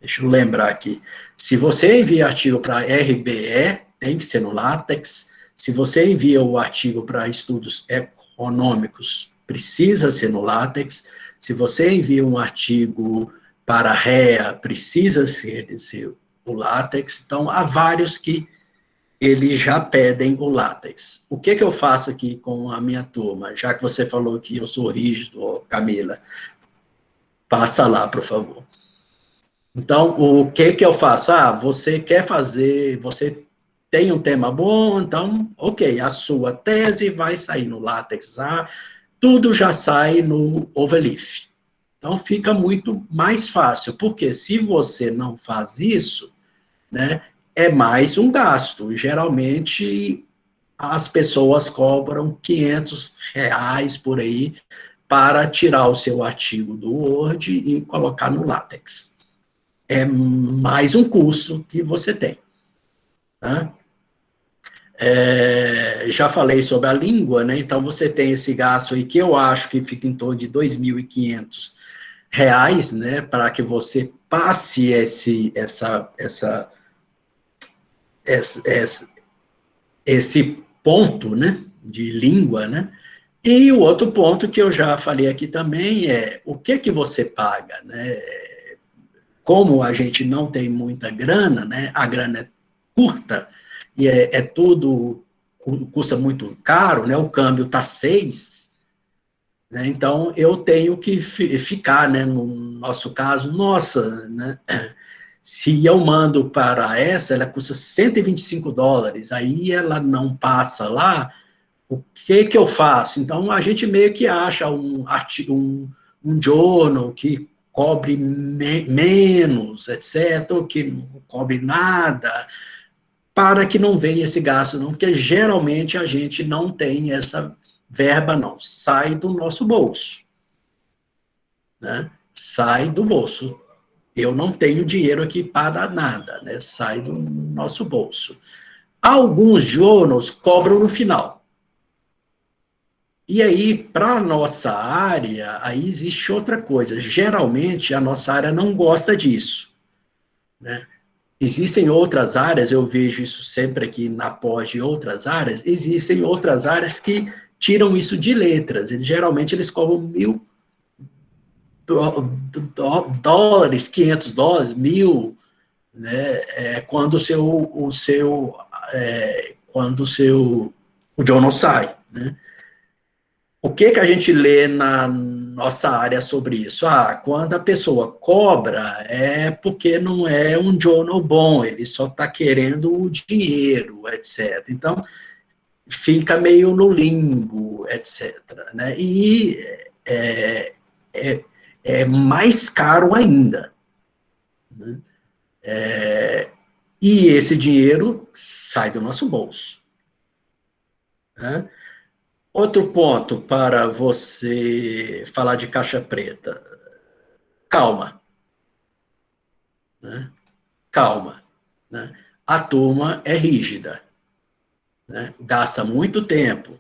Deixa eu lembrar aqui. Se você envia artigo para RBE, tem que ser no LaTeX. Se você envia o artigo para estudos econômicos, precisa ser no LaTeX. Se você envia um artigo para REA, precisa ser o LaTeX. Então, há vários que eles já pedem o LaTeX. O que eu faço aqui com a minha turma? Já que você falou que eu sou rígido, Camila, passa lá, por favor. Então, o que eu faço? Você quer fazer, você tem um tema bom, então, ok, a sua tese vai sair no LaTeX, tudo já sai no Overleaf. Então, fica muito mais fácil, porque se você não faz isso, né, é mais um gasto. Geralmente, as pessoas cobram R$ 500 por aí para tirar o seu artigo do Word e colocar no LaTeX. É mais um curso que você tem. Tá? Já falei sobre a língua, né? Então você tem esse gasto aí que eu acho que fica em torno de R$ 2.500, né? Para que você passe esse ponto, né? De língua, né? E o outro ponto que eu já falei aqui também é o que você paga, né? Como a gente não tem muita grana, né? A grana é curta e tudo custa muito caro, né? O câmbio está 6, né? Então eu tenho que ficar, né? No nosso caso, nossa, né? Se eu mando para ela custa US$ 125, aí ela não passa lá, o que eu faço? Então a gente meio que acha um artigo, um journal que cobre menos, etc., ou que não cobre nada, para que não venha esse gasto, não, porque geralmente a gente não tem essa verba, não. Sai do nosso bolso, né? Sai do bolso. Eu não tenho dinheiro aqui para nada, né? Sai do nosso bolso. Alguns journals cobram no final. E aí, para a nossa área, aí existe outra coisa. Geralmente, a nossa área não gosta disso, né? Existem outras áreas, eu vejo isso sempre aqui na pós de outras áreas, existem outras áreas que tiram isso de letras. Geralmente eles cobram $1.000, $500, 1.000, né? Quando o journal sai, né? O que a gente lê na nossa área sobre isso? Quando a pessoa cobra, é porque não é um journal bom, ele só está querendo o dinheiro, etc. Então, fica meio no limbo, etc. Né? E é, é mais caro ainda. Né? E esse dinheiro sai do nosso bolso. Né? Outro ponto para você falar de caixa preta. Calma, né? Calma, né? A turma é rígida, né? Gasta muito tempo,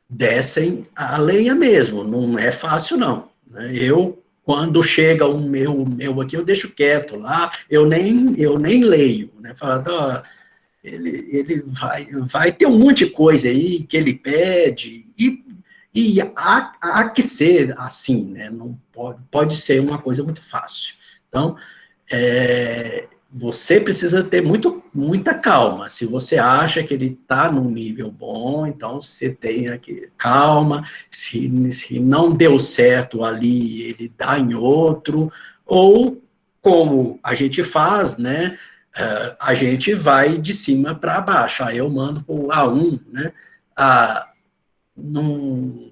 descem a lenha mesmo, não é fácil não, né? Quando chega o meu aqui, eu deixo quieto lá, eu nem leio, né? Falando, ele vai ter um monte de coisa aí que ele pede, e há que ser assim, né? Não pode ser uma coisa muito fácil. Então, você precisa ter muita calma. Se você acha que ele está num nível bom, então você tenha que calma. Se não deu certo ali, ele dá em outro. Ou, como a gente faz, né? A gente vai de cima para baixo. Aí eu mando para o A1, né? Não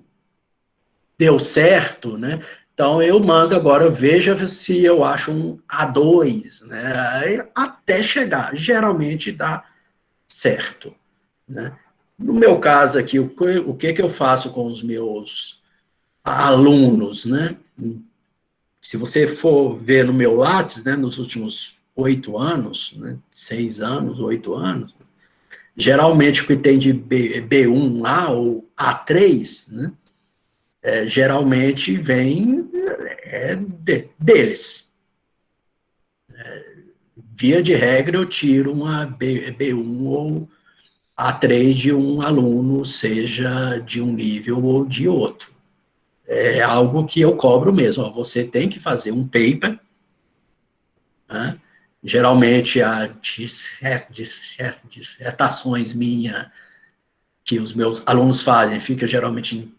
deu certo, né? Então eu mando agora, veja se eu acho um A2, né? Aí, até chegar, geralmente dá certo, né? No meu caso aqui, o que eu faço com os meus alunos, né? se você for ver no meu Lattes, né, nos últimos 8 anos, né, 6 anos, 8 anos, geralmente o que tem de B1 lá, ou A3, né, geralmente vem deles. Via de regra, eu tiro uma B1 ou A3 de um aluno, seja de um nível ou de outro. É algo que eu cobro mesmo. Ó, você tem que fazer um paper, né? Geralmente, a dissertações minhas que os meus alunos fazem fica geralmente em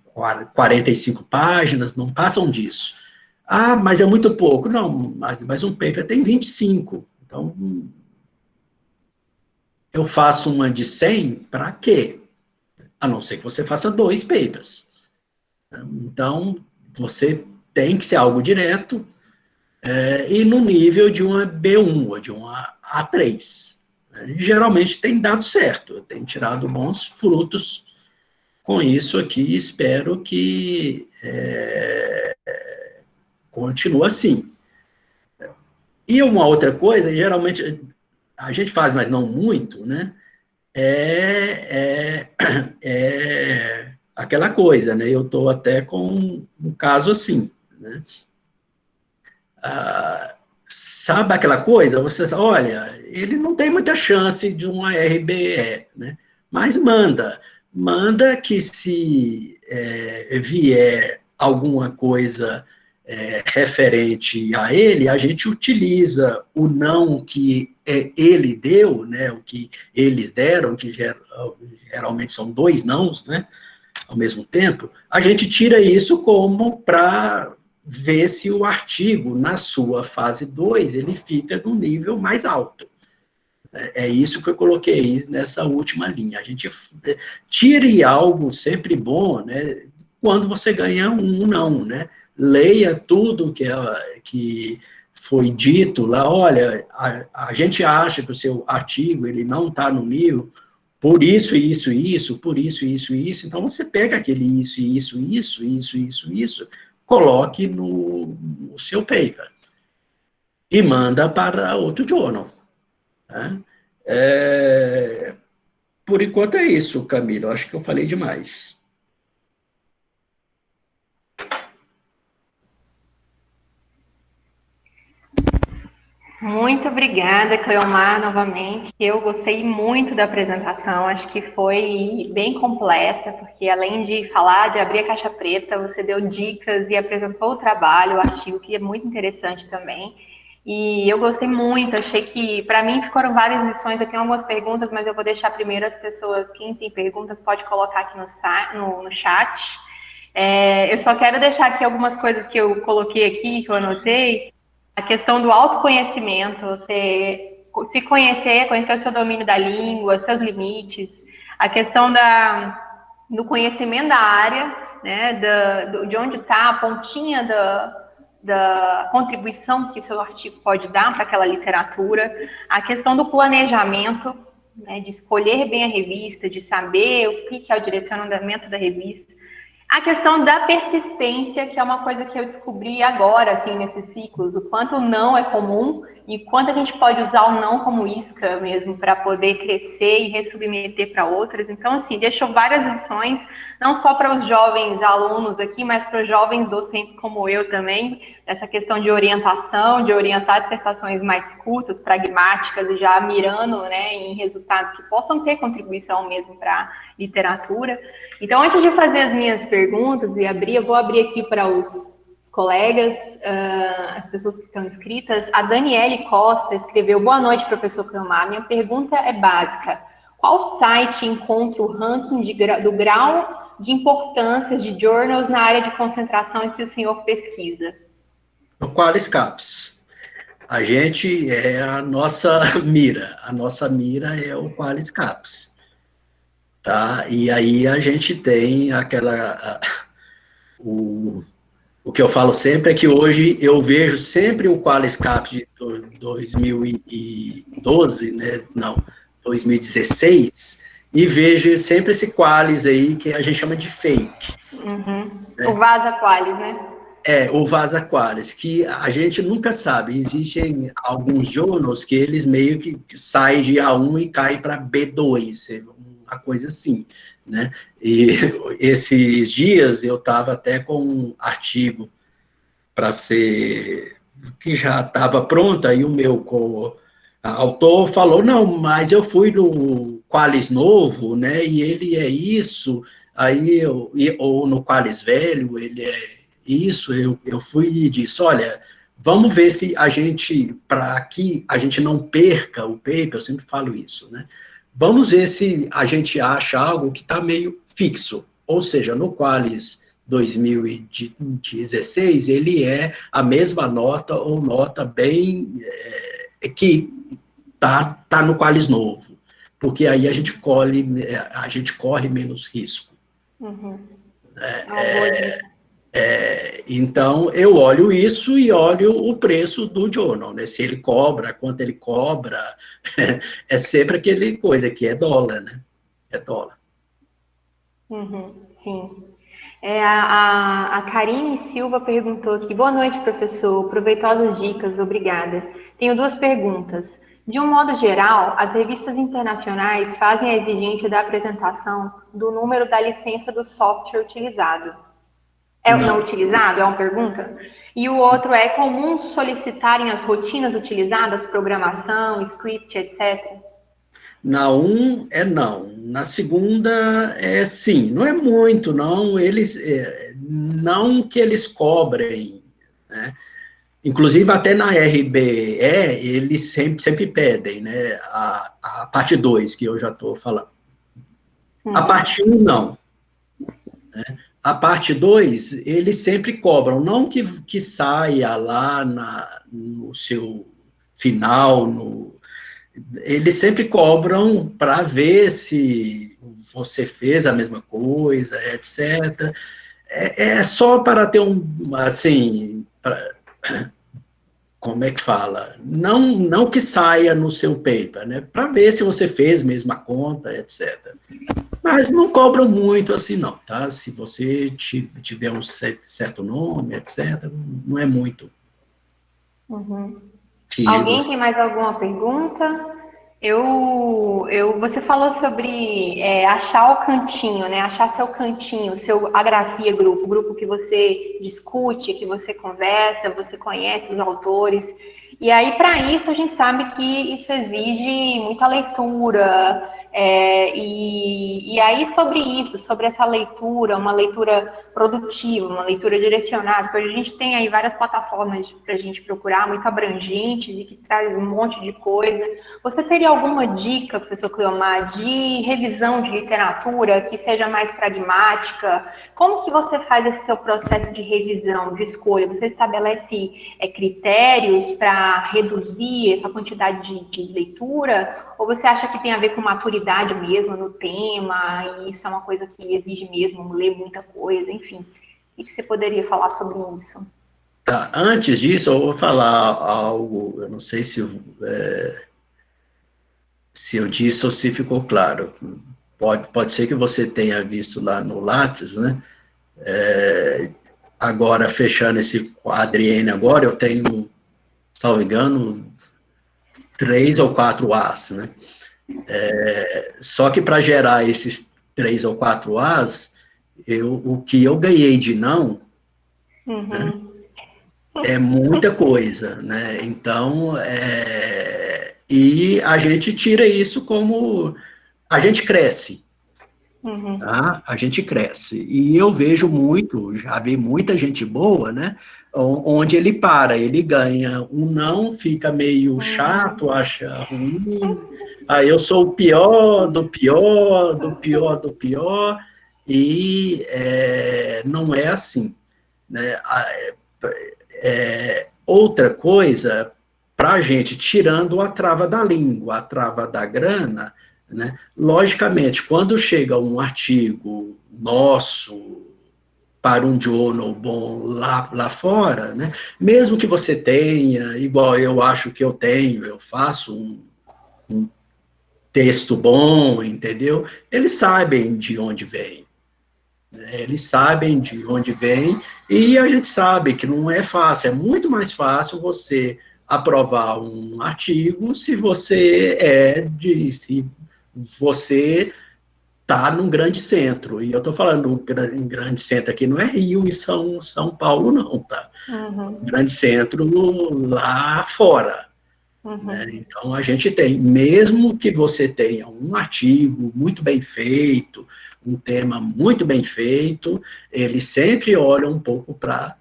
45 páginas, não passam disso. Ah, mas é muito pouco. Não, mas um paper tem 25. Então, eu faço uma de 100 para quê? A não ser que você faça 2 papers. Então, você tem que ser algo direto e no nível de uma B1 ou de uma A3. Geralmente tem dado certo, eu tenho tirado bons frutos com isso aqui, espero que continue assim. E uma outra coisa, geralmente a gente faz, mas não muito, né? Aquela coisa, né? Eu estou até com um caso assim, né? Sabe aquela coisa? Você olha, ele não tem muita chance de uma RBE, né? Mas manda que se vier alguma coisa referente a ele, a gente utiliza o não que ele deu, né? O que eles deram, que geralmente são 2 nãos, né? Ao mesmo tempo, a gente tira isso como para ver se o artigo, na sua fase 2, ele fica no nível mais alto. É isso que eu coloquei nessa última linha. A gente tire algo sempre bom, né, quando você ganha um não, né? Leia tudo que foi dito lá, olha, a gente acha que o seu artigo ele não está no nível, por isso, por isso. Então, você pega aquele isso, coloque no seu paper e manda para outro journal. Tá? Por enquanto é isso, Camilo. Acho que eu falei demais. Muito obrigada, Cleomar, novamente. Eu gostei muito da apresentação, acho que foi bem completa, porque além de falar de abrir a caixa preta, você deu dicas e apresentou o trabalho, o artigo, que é muito interessante também. E eu gostei muito, achei que, para mim, ficaram várias lições. Eu tenho algumas perguntas, mas eu vou deixar primeiro as pessoas, quem tem perguntas, pode colocar aqui no chat. Eu só quero deixar aqui algumas coisas que eu coloquei aqui, que eu anotei. A questão do autoconhecimento, você se conhecer, conhecer o seu domínio da língua, seus limites, a questão do conhecimento da área, né, de onde está a pontinha da contribuição que seu artigo pode dar para aquela literatura, a questão do planejamento, né, de escolher bem a revista, de saber o que é o direcionamento da revista, a questão da persistência, que é uma coisa que eu descobri agora, assim, nesses ciclos, do quanto o não é comum e quanto a gente pode usar o não como isca mesmo para poder crescer e ressubmeter para outras. Então, assim, deixou várias lições, não só para os jovens alunos aqui, mas para os jovens docentes como eu também, essa questão de orientação, de orientar dissertações mais curtas, pragmáticas e já mirando, né, em resultados que possam ter contribuição mesmo para a literatura. Então, antes de fazer as minhas perguntas e abrir, eu vou abrir aqui para os colegas, as pessoas que estão inscritas. A Daniele Costa escreveu: boa noite, professor Cleomar. Minha pergunta é básica. Qual site encontra o ranking do grau de importância de journals na área de concentração em que o senhor pesquisa? O QualisCaps. A gente é a nossa mira. A nossa mira é o QualisCaps. Tá? E aí a gente tem o que eu falo sempre é que hoje eu vejo sempre o QualisCaps de 2012, né? Não, 2016, e vejo sempre esse Qualis aí que a gente chama de fake. Uhum. Né? O Vaza Qualis, né? o Vaza-Qualis, que a gente nunca sabe. Existem alguns journals que eles meio que saem de A1 e caem para B2, uma coisa assim, né? E esses dias eu estava até com um artigo para ser, que já estava pronta, e o meu autor falou, não, mas eu fui no Qualis novo, né, e ele é isso, ou no Qualis velho, ele é isso, eu fui e disse, olha, vamos ver se a gente, para que a gente não perca o paper, eu sempre falo isso, né, vamos ver se a gente acha algo que está meio fixo, ou seja, no Qualis 2016, ele é a mesma nota ou nota bem que tá no Qualis novo, porque aí a gente corre menos risco. Uhum. Então, eu olho isso e olho o preço do journal, né? Se ele cobra, quanto ele cobra, é sempre aquele coisa que é dólar, né? É dólar. Uhum, sim. A Karine Silva perguntou aqui, boa noite, professor, proveitosas dicas, obrigada. Tenho duas perguntas. De um modo geral, as revistas internacionais fazem a exigência da apresentação do número da licença do software utilizado. Não Não. utilizado? É uma pergunta? E o outro é comum solicitarem as rotinas utilizadas, programação, script, etc. Na não. Na segunda é sim. Não é muito, não. Não que eles cobrem, né? Inclusive, até na RBE, eles sempre pedem, né? A parte 2 que eu já estou falando. A parte 1, não. A parte 2 eles sempre cobram. Não que saia lá no seu final, eles sempre cobram para ver se você fez a mesma coisa, etc. É só para ter assim, como é que fala? Não que saia no seu paper, né? Para ver se você fez mesmo a conta, etc. Mas não cobram muito assim, não, tá? Se você tiver um certo nome, etc., não é muito. Uhum. Rígido Alguém assim. tem mais alguma pergunta? Você falou sobre achar o cantinho, né? Achar seu cantinho, seu agrafia grupo, grupo que você discute, que você conversa, você conhece os autores. E aí, para isso, a gente sabe que isso exige muita leitura. E aí, sobre isso, sobre essa leitura, uma leitura produtiva, uma leitura direcionada, porque a gente tem aí várias plataformas para a gente procurar, muito abrangentes e que traz um monte de coisa. Você teria alguma dica, professor Cleomar, de revisão de literatura que seja mais pragmática? Como que você faz esse seu processo de revisão, de escolha? Você estabelece critérios para reduzir essa quantidade de leitura? Ou você acha que tem a ver com maturidade mesmo no tema, e isso é uma coisa que exige mesmo ler muita coisa, enfim? O que você poderia falar sobre isso? Tá, antes disso, eu vou falar algo, eu não sei se eu disse ou se ficou claro. Pode ser que você tenha visto lá no Lattes, né? Agora, fechando esse quadriênio agora, eu tenho, salvo engano, 3 ou 4 As, né? Só que para gerar esses 3 ou 4 As, o que eu ganhei de não, né, Uhum, é muita coisa, né? Então, e a gente tira isso como a gente cresce, uhum, tá? A gente cresce. E eu vejo muito, já vi muita gente boa, né? Onde ele para, ele ganha um não, fica meio chato, uhum, acha ruim. Aí eu sou o pior do pior, do pior do pior, e não é assim, né? Outra coisa, para a gente, tirando a trava da língua, a trava da grana, né? Logicamente, quando chega um artigo nosso para um journal bom lá fora, né? Mesmo que você tenha, igual eu acho que eu tenho, eu faço um texto bom, entendeu? Eles sabem de onde vem. Eles sabem de onde vem, e a gente sabe que não é fácil, é muito mais fácil você aprovar um artigo se você está num grande centro. E eu estou falando em grande centro aqui, não é Rio e São Paulo, não, tá? Uhum. Grande centro lá fora. Né? Uhum. Então, a gente tem, mesmo que você tenha um artigo muito bem feito, um tema muito bem feito, eles sempre olham um pouco para,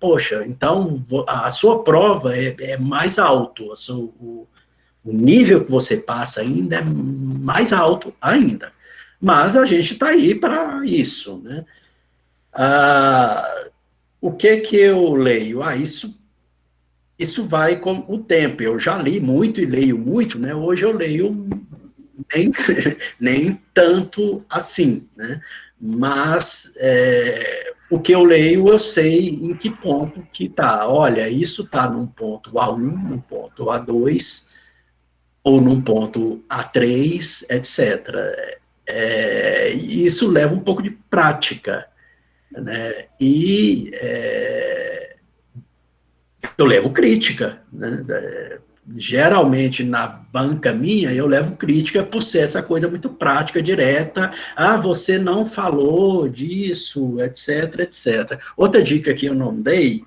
poxa, então a sua prova é mais alto, o nível que você passa ainda é mais alto ainda. Mas a gente está aí para isso, né? O que eu leio? Isso vai com o tempo. Eu já li muito e leio muito, né? Hoje eu leio nem, nem tanto assim, né? Mas o que eu leio, eu sei em que ponto que está. Olha, isso está num ponto A1, num ponto A2, ou num ponto A3, etc. E isso leva um pouco de prática, né? E eu levo crítica, né? Geralmente na banca minha eu levo crítica por ser essa coisa muito prática, direta. Ah, você não falou disso, etc, etc. Outra dica que eu não dei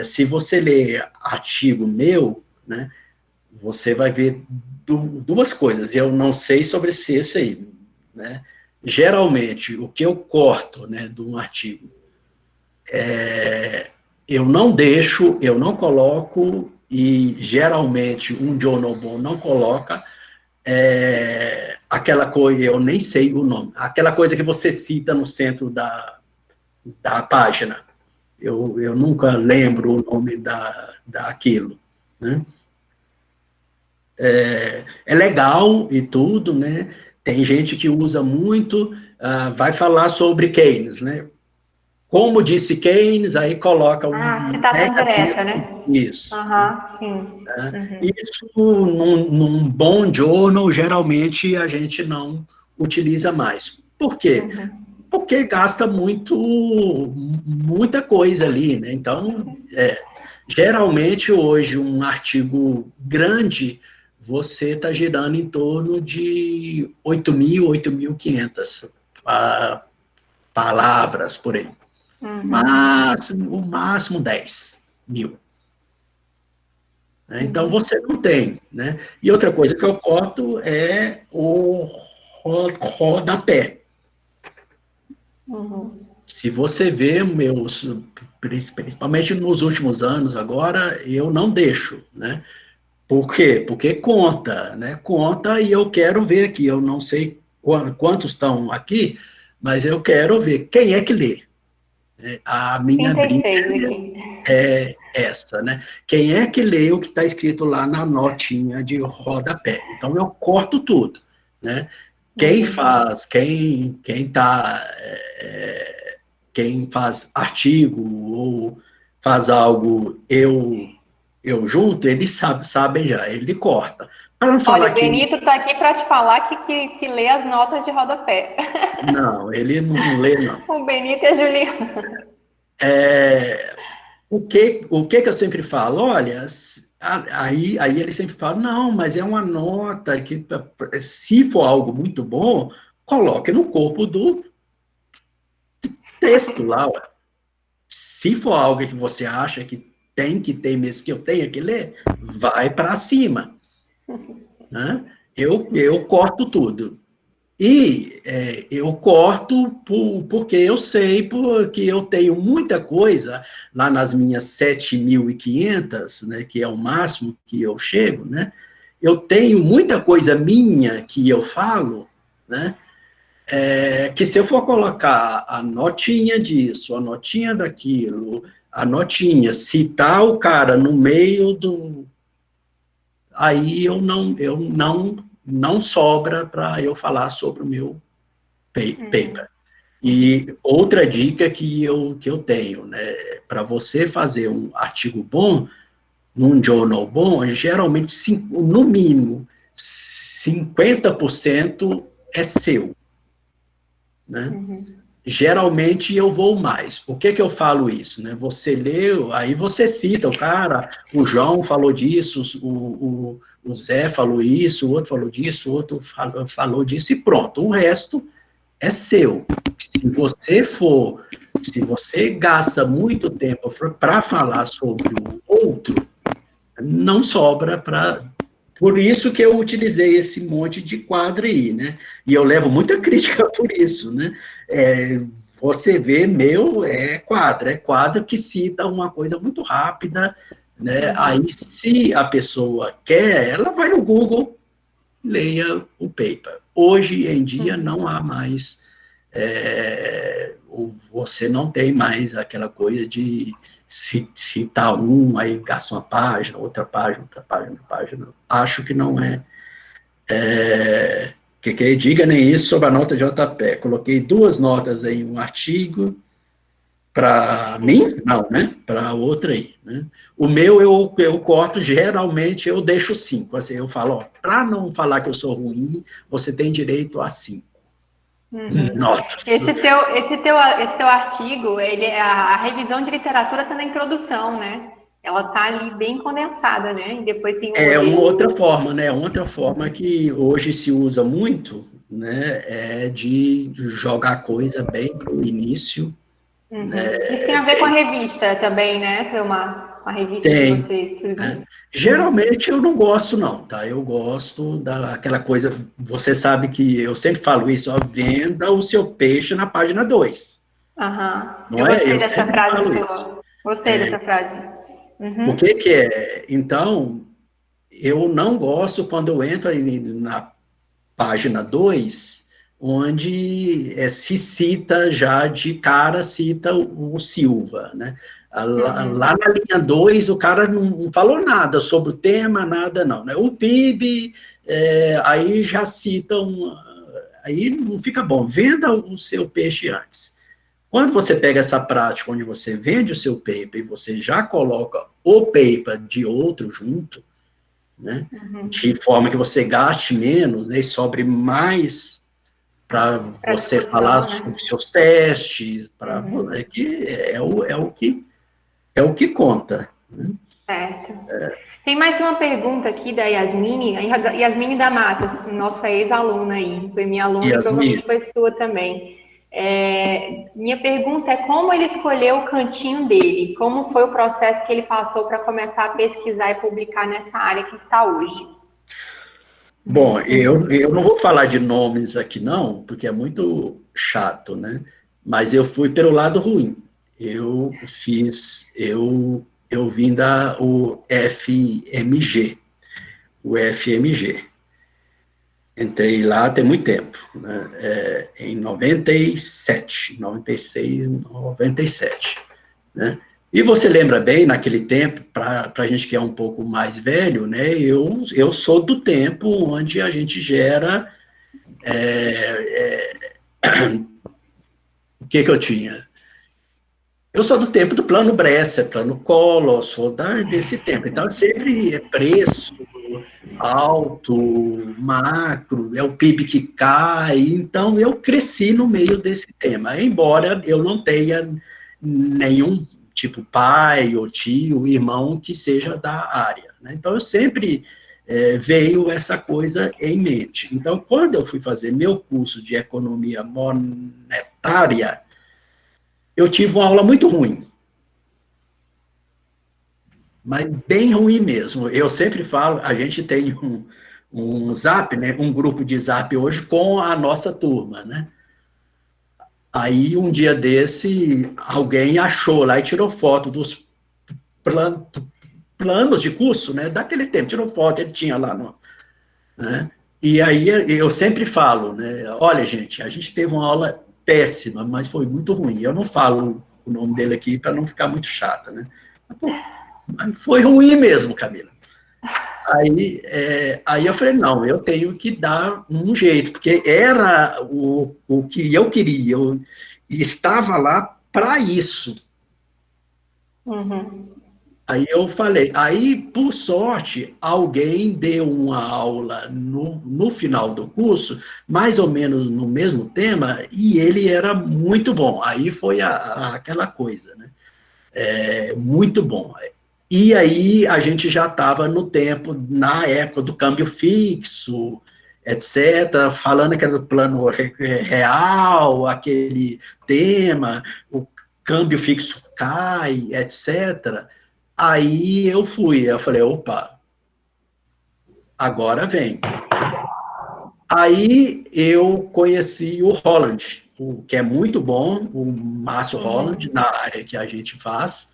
se você ler artigo meu, né, você vai ver duas coisas. Eu não sei sobre esse aí, né? Geralmente o que eu corto, né, de um artigo eu não deixo, eu não coloco, e geralmente um journal bom não coloca, aquela coisa, eu nem sei o nome, aquela coisa que você cita no centro da página. Eu nunca lembro o nome daquilo, né? É legal e tudo, né? Tem gente que usa muito, vai falar sobre Keynes, né? Como disse Keynes, aí coloca Ah, um citação direta, negativo, né? isso. Aham, sim. Uhum. Isso, num bom journal, geralmente a gente não utiliza mais. Por quê? Uhum. Porque gasta muita coisa ali, né? Então, geralmente hoje um artigo grande, você está girando em torno de 8.000, 8.500 palavras por aí. Uhum. Mas, o máximo 10.000. Né? Então, Uhum. você não tem. Né? E outra coisa que eu corto é o rodapé. Uhum. Se você vê meus, principalmente nos últimos anos agora, eu não deixo, né? Por quê? Porque conta, né? Conta e eu quero ver aqui. Eu não sei quantos estão aqui, mas eu quero ver quem é que lê. A minha briga 36 aqui. é essa, né? Quem é que lê o que está escrito lá na notinha de rodapé? Então eu corto tudo, né? Quem Uhum. faz, quem faz artigo ou faz algo, eu junto, eles sabem já, ele corta. Para não Olha, falar o que Benito está aqui para te falar que lê as notas de rodapé. não, ele não lê, não. O Benito e a Juliana. O que eu sempre falo? Olha, aí ele sempre fala, não, mas é uma nota que, se for algo muito bom, coloque no corpo do texto lá. Ué. Se for algo que você acha que tem que ter mesmo, que eu tenha que ler, vai para cima. Né? Eu corto tudo. E eu corto porque eu sei, porque eu tenho muita coisa lá nas minhas 7.500, né, que é o máximo que eu chego, né? Eu tenho muita coisa minha que eu falo, né? Que se eu for colocar a notinha disso, a notinha daquilo, a notinha, citar o cara no meio do, aí eu não sobra para eu falar sobre o meu paper. Uhum. Uhum. E outra dica que eu tenho, né, para você fazer um artigo bom, num journal bom, geralmente, no mínimo, 50% é seu, né? Uhum. geralmente eu vou mais. Por que eu falo isso? Né? Você leu, aí você cita o cara, o João falou disso, o Zé falou isso, o outro falou disso, o outro falou disso, e pronto. O resto é seu. Se você gasta muito tempo para falar sobre o outro, não sobra para. Por isso que eu utilizei esse monte de quadro aí, né? E eu levo muita crítica por isso, né? Você vê, é quadro que cita uma coisa muito rápida, né? Aí, se a pessoa quer, ela vai no Google, leia o paper. Hoje em dia não há mais, você não tem mais aquela coisa de citar aí gasta uma página, outra página, outra página, outra página. Acho que não é. Que diga nem isso sobre a nota de JP. Coloquei 2 notas em um artigo, para mim, não, né? Para outra aí. Né? O meu eu corto, geralmente eu deixo 5. Assim, eu falo, para não falar que eu sou ruim, você tem direito a 5. Notas. Esse teu artigo, a revisão de literatura está na introdução, né? Ela está ali bem condensada, né? E depois tem uma outra forma, né? Outra forma que hoje se usa muito, né? É de jogar coisa bem para o início. Né? Isso tem a ver com a revista também, né? Tem uma revista que você submete. Geralmente eu não gosto, não, tá? Eu gosto daquela coisa. Você sabe que eu sempre falo isso, ó, venda o seu peixe na página 2. Eu gostei dessa frase sua. Isso. Gostei dessa frase. O que é? Então, eu não gosto quando eu entro na página 2, onde se cita já de cara, cita o Silva, né? Lá na linha 2, o cara não falou nada sobre o tema, nada não, né? O PIB, aí já citam, aí não fica bom, venda o seu peixe antes. Quando você pega essa prática onde você vende o seu paper e você já coloca o paper de outro junto, né? De forma que você gaste menos, né? E sobre mais para você falar sobre seus testes, que é o que conta. Né? Certo. Tem mais uma pergunta aqui da Yasmine, a Yasmine da Matas, nossa ex-aluna aí, foi minha aluna e provavelmente foi sua também. Minha pergunta é como ele escolheu o cantinho dele, como foi o processo que ele passou para começar a pesquisar e publicar nessa área que está hoje? Bom, eu não vou falar de nomes aqui não, porque é muito chato, né? Mas eu fui pelo lado ruim. Eu vim o FMG. O FMG. Entrei lá tem muito tempo, né? Em 97, 96, 97, né? E você lembra bem, naquele tempo, para a gente que é um pouco mais velho, né? Eu sou do tempo onde a gente gera... o que eu tinha? Eu sou do tempo do plano Bresser, plano Collor, sou desse tempo. Então, sempre é preço alto, macro, é o PIB que cai. Então, eu cresci no meio desse tema, embora eu não tenha nenhum tipo pai ou tio, irmão que seja da área. Né? Então, eu sempre veio essa coisa em mente. Então, quando eu fui fazer meu curso de economia monetária, eu tive uma aula muito ruim. Mas bem ruim mesmo. Eu sempre falo, a gente tem um Zap, né? Um grupo de Zap hoje com a nossa turma, né? Aí, um dia desse, alguém achou lá e tirou foto dos planos de curso, né? Daquele tempo, tirou foto, ele tinha lá, né? E aí, eu sempre falo, né? Olha, gente, a gente teve uma aula péssima, mas foi muito ruim. Eu não falo o nome dele aqui para não ficar muito chata, né? Mas foi ruim mesmo, Camila. Aí eu falei, não, eu tenho que dar um jeito, porque era o que eu queria, eu estava lá para isso. Aí eu falei, aí, por sorte, alguém deu uma aula no final do curso, mais ou menos no mesmo tema, e ele era muito bom. Aí foi aquela coisa, né? Muito bom. E aí a gente já estava no tempo, na época do câmbio fixo, etc., falando que era do plano real, aquele tema, o câmbio fixo cai, etc. Aí eu falei, opa, agora vem. Aí eu conheci o Holland, que é muito bom, o Márcio Holland, na área que a gente faz.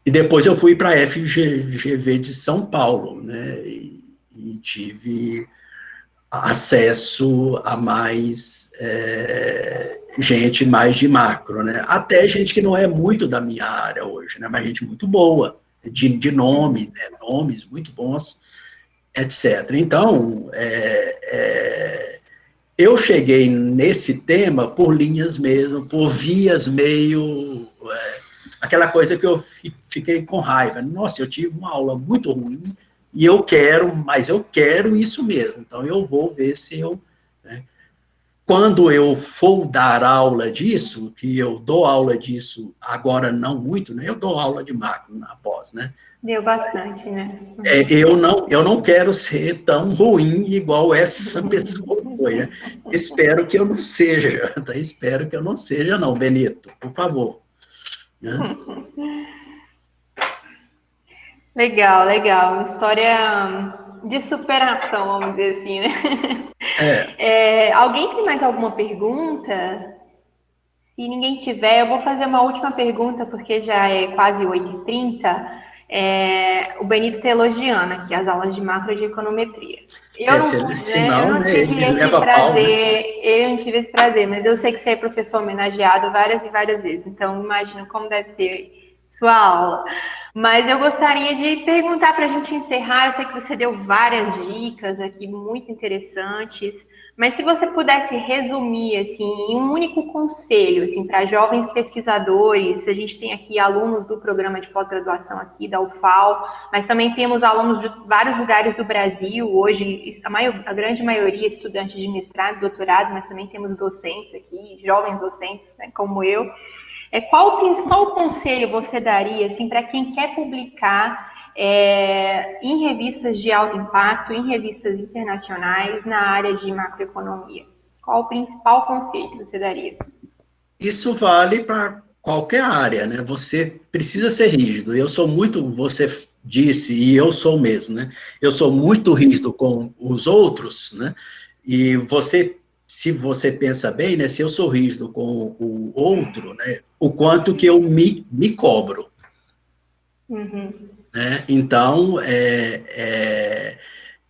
E depois eu fui para a FGV de São Paulo, né? E tive acesso a mais gente mais de macro, né? Até gente que não é muito da minha área hoje, né? Mas gente muito boa, de nome, né? Nomes muito bons, etc. Então, eu cheguei nesse tema por linhas mesmo, por vias meio... aquela coisa que eu fiquei com raiva. Nossa, eu tive uma aula muito ruim e mas eu quero isso mesmo. Então, eu vou ver se eu... Né? Quando eu for dar aula disso, que eu dou aula disso agora não muito, né? Eu dou aula de macro na pós, né? Deu bastante, né? Eu não quero ser tão ruim igual essa pessoa foi, né? Espero que eu não seja, tá? Espero que eu não seja, não, Benito, por favor. Né? Legal, legal. História de superação, vamos dizer assim, né? Alguém tem mais alguma pergunta? Se ninguém tiver, eu vou fazer uma última pergunta, porque já é quase 8h30. O Benito está elogiando aqui as aulas de macro de econometria. Eu Senão, não né, tive ele esse leva pau, né? prazer, eu não tive esse prazer, mas eu sei que você é professor homenageado várias e várias vezes, então imagino como deve ser sua aula. Mas eu gostaria de perguntar para a gente encerrar. Eu sei que você deu várias dicas aqui muito interessantes, mas se você pudesse resumir assim, em um único conselho assim, para jovens pesquisadores, a gente tem aqui alunos do programa de pós-graduação aqui da UFAL, mas também temos alunos de vários lugares do Brasil. Hoje, a grande maioria é estudante de mestrado, doutorado, mas também temos docentes aqui, jovens docentes, né, como eu. Qual conselho você daria assim, para quem quer publicar em revistas de alto impacto, em revistas internacionais, na área de macroeconomia? Qual o principal conselho que você daria? Isso vale para qualquer área, né? Você precisa ser rígido. Você disse, e eu sou mesmo, né? Eu sou muito rígido com os outros, né? E se você pensa bem, né? Se eu sou rígido com o outro, né? O quanto que eu me cobro, né? Então,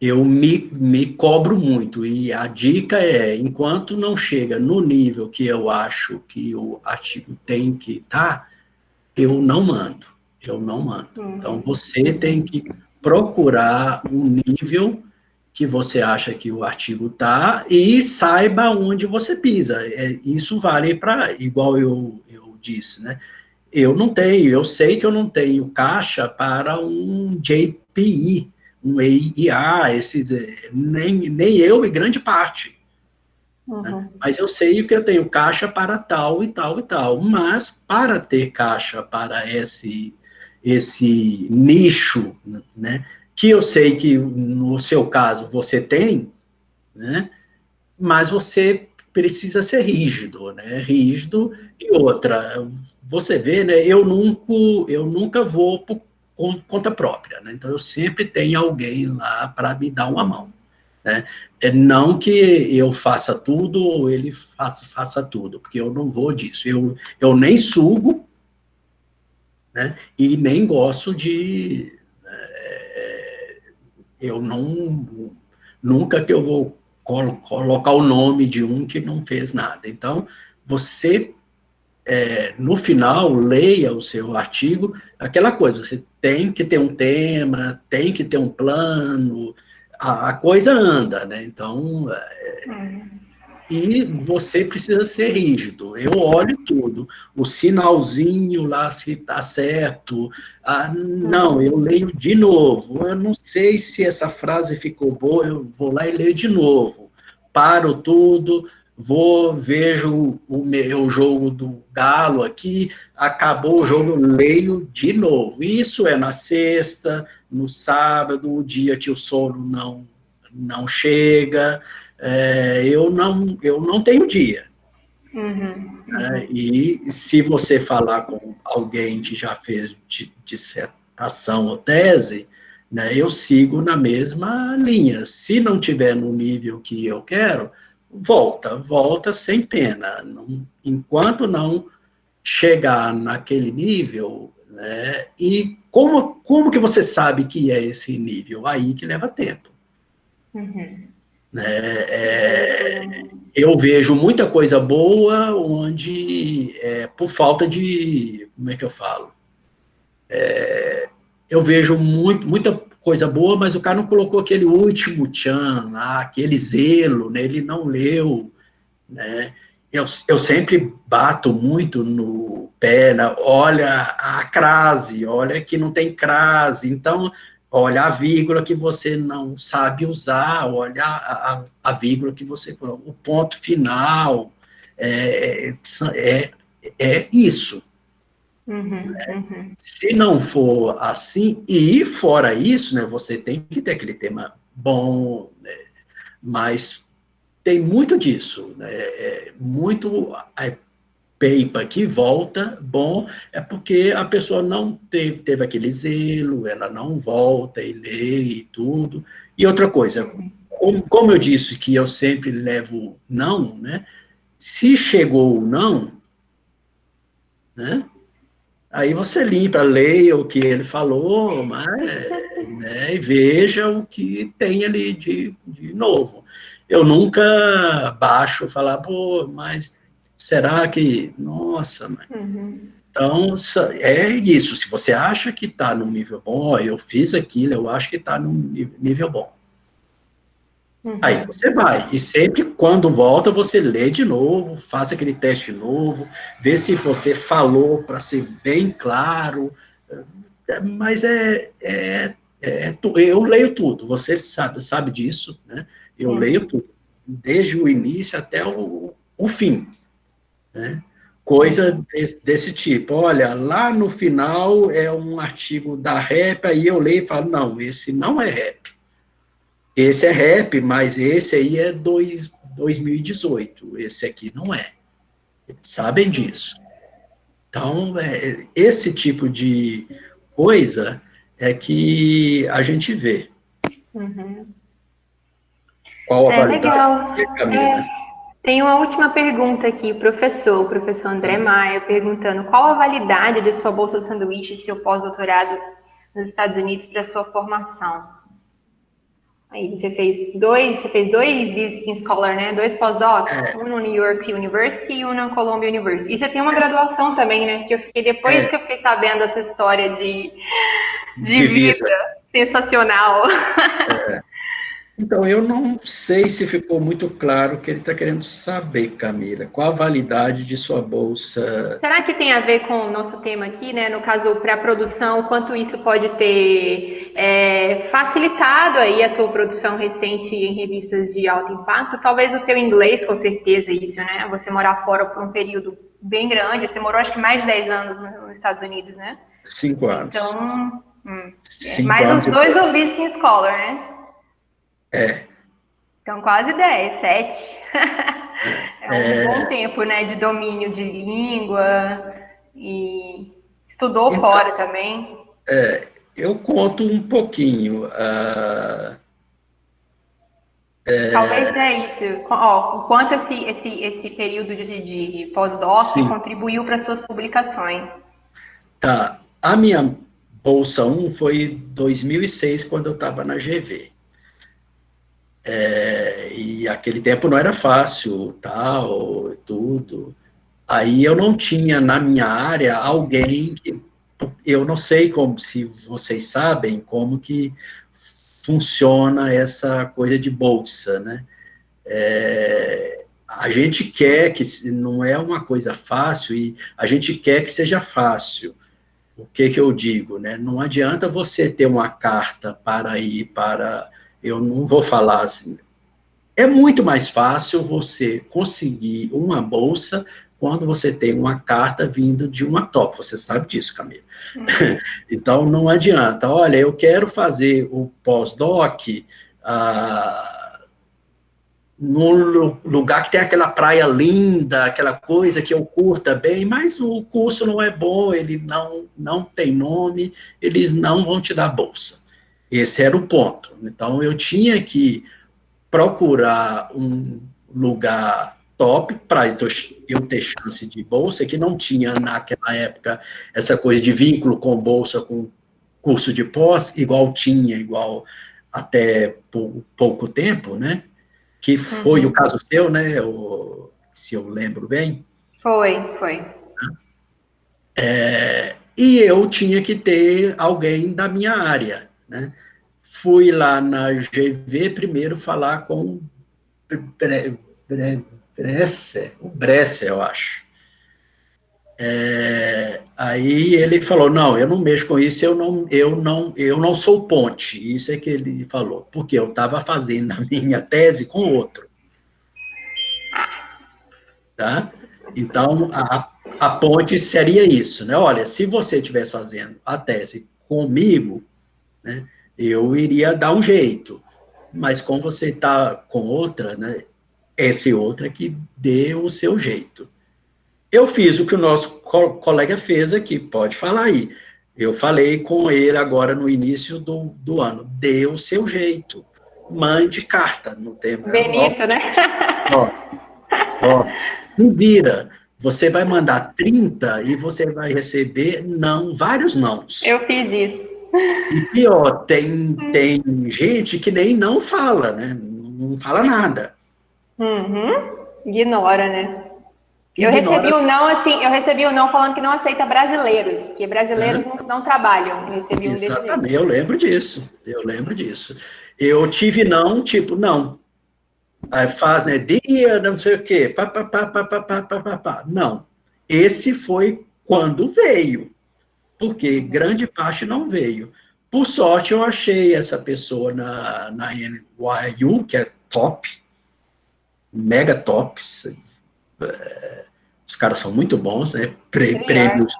eu me cobro muito, e a dica enquanto não chega no nível que eu acho que o artigo tem que estar, eu não mando. Então, você tem que procurar um nível que você acha que o artigo está e saiba onde você pisa. Isso vale para, igual eu disse, né? Eu sei que eu não tenho caixa para um JPI, um EIA, nem eu e grande parte. Né? Mas eu sei que eu tenho caixa para tal e tal e tal. Mas para ter caixa para esse nicho, né? Que eu sei que no seu caso você tem, né? Mas você precisa ser rígido, né? Rígido. E outra, você vê, né? Eu nunca vou por conta própria, né? Então eu sempre tenho alguém lá para me dar uma mão, né? Não que eu faça tudo ou ele faça tudo, porque eu não vou disso. Eu nem sugo, né? E nem gosto de... eu não... Nunca que eu vou colocar o nome de um que não fez nada. Então, você, no final, leia o seu artigo, aquela coisa, você tem que ter um tema, tem que ter um plano, a coisa anda, né? Então, E você precisa ser rígido. Eu olho tudo, o sinalzinho lá se está certo. Ah, não, eu leio de novo. Eu não sei se essa frase ficou boa, eu vou lá e leio de novo. Paro tudo, vou, vejo o meu jogo do Galo aqui, acabou o jogo, eu leio de novo. Isso é na sexta, no sábado, o dia que o sono não chega. Eu não tenho dia. E se você falar com alguém que já fez dissertação ou tese, né, eu sigo na mesma linha. Se não tiver no nível que eu quero, volta sem pena. Enquanto não chegar naquele nível, né, e como que você sabe que é esse nível? Aí que leva tempo. Né? Eu vejo muita coisa boa onde, por falta de, como é que eu falo? Eu vejo muita coisa boa, mas o cara não colocou aquele último tchan, lá, aquele zelo, né? Ele não leu, né? Eu sempre bato muito no pé, né? Olha a crase, olha que não tem crase, então olha a vírgula que você não sabe usar, olha a vírgula que você, o ponto final, é, é, é isso. Se não for assim, e fora isso, né, você tem que ter aquele tema bom, né, mas tem muito disso, né, muito a paper que volta, bom, é porque a pessoa não teve aquele zelo, ela não volta e lê e tudo. E outra coisa, como eu disse que eu sempre levo não, né, se chegou o não, né, aí você limpa, leia o que ele falou, mas, né, e veja o que tem ali de novo. Eu nunca baixo falar, pô, mas será que. Nossa, mãe. Então, é isso. Se você acha que está num nível bom, ó, eu fiz aquilo, eu acho que está num nível bom. Aí você vai. E sempre quando volta, você lê de novo, faça aquele teste novo, vê se você falou para ser bem claro. Mas eu leio tudo, você sabe disso, né? Eu leio tudo, desde o início até o fim, né? Coisa desse tipo. Olha, lá no final é um artigo da REP, aí eu leio e falo, não, esse não é REP. Esse é REP, mas esse aí é 2018, esse aqui não é. Eles sabem disso. Então, esse tipo de coisa é que a gente vê. Qual a validade, Legal. Camila? Tem uma última pergunta aqui, o professor André Maia, perguntando qual a validade de sua bolsa sanduíche e seu pós-doutorado nos Estados Unidos para sua formação? Aí você fez dois visiting scholar, né? Dois pós-docs, um no New York University e um na Columbia University. E você tem uma graduação também, né? Que eu fiquei depois que eu fiquei sabendo da sua história de vida. Sensacional. Então, eu não sei se ficou muito claro o que ele está querendo saber, Camila. Qual a validade de sua bolsa? Será que tem a ver com o nosso tema aqui, né? No caso, pré-produção, quanto isso pode ter facilitado aí a tua produção recente em revistas de alto impacto? Talvez o teu inglês, com certeza, isso, né? Você morar fora por um período bem grande, você morou acho que mais de 10 anos nos Estados Unidos, né? 5 anos. Então, 5 mais anos os e dois pouco. do Visiting Scholar, né? É. Então, quase 10, 7. É um bom tempo, né, de domínio de língua e estudou Então, fora também. eu conto um pouquinho. Talvez é isso. Ó, o quanto esse período de pós-doc Sim, contribuiu para suas publicações. tá. A minha bolsa 1 foi em 2006, quando eu estava na GV. E aquele tempo não era fácil, tal, tudo. Aí eu não tinha na minha área alguém que eu não sei como, se vocês sabem como que funciona essa coisa de bolsa, né? a gente quer que não é uma coisa fácil e a gente quer que seja fácil. O que que eu digo, né? Não adianta você ter uma carta para ir para, eu não vou falar assim. É muito mais fácil você conseguir uma bolsa quando você tem uma carta vindo de uma top. Você sabe disso, Camila. Então, não adianta. Olha, eu quero fazer o pós-doc num lugar que tem aquela praia linda, aquela coisa que eu curta bem, mas o curso não é bom, ele não tem nome, eles não vão te dar bolsa. Esse era o ponto. Então, eu tinha que procurar um lugar top para eu ter chance de bolsa, que não tinha naquela época essa coisa de vínculo com bolsa, com curso de pós, igual até pouco tempo, né? Que foi o caso seu, né? Se eu lembro bem. Foi. E eu tinha que ter alguém da minha área, né? Fui lá na GV primeiro falar com o Bresser, eu acho. Aí ele falou, não, eu não mexo com isso, eu não sou ponte. Isso é que ele falou, porque eu estava fazendo a minha tese com outro. Tá? Então, a ponte seria isso, né? Olha, se você estivesse fazendo a tese comigo, né, eu iria dar um jeito, mas como você está com outra, né, esse outra que dê o seu jeito. Eu fiz o que o nosso colega fez aqui, pode falar aí. Eu falei com ele agora no início do ano, dê o seu jeito, mande carta no tempo. Benito, né? Ó, ó, se vira. Você vai mandar 30 e você vai receber vários nãos. Eu fiz isso. E pior, tem gente que nem não fala, né? Não fala nada. Ignora, né? Eu Ignora. recebi um não, assim, eu recebi um não falando que não aceita brasileiros, porque brasileiros Né? não trabalham. Eu recebi um desse jeito. Exatamente, eu lembro disso. Eu lembro disso. Eu tive não, tipo, não. Aí faz, né? Dia, não sei o quê. Pá, pá, pá, pá, pá, pá, pá, pá, pá. Não. Esse foi quando veio. Porque grande parte não veio. Por sorte, eu achei essa pessoa na NYU, que é top, mega top. Os caras são muito bons, né? Prêmios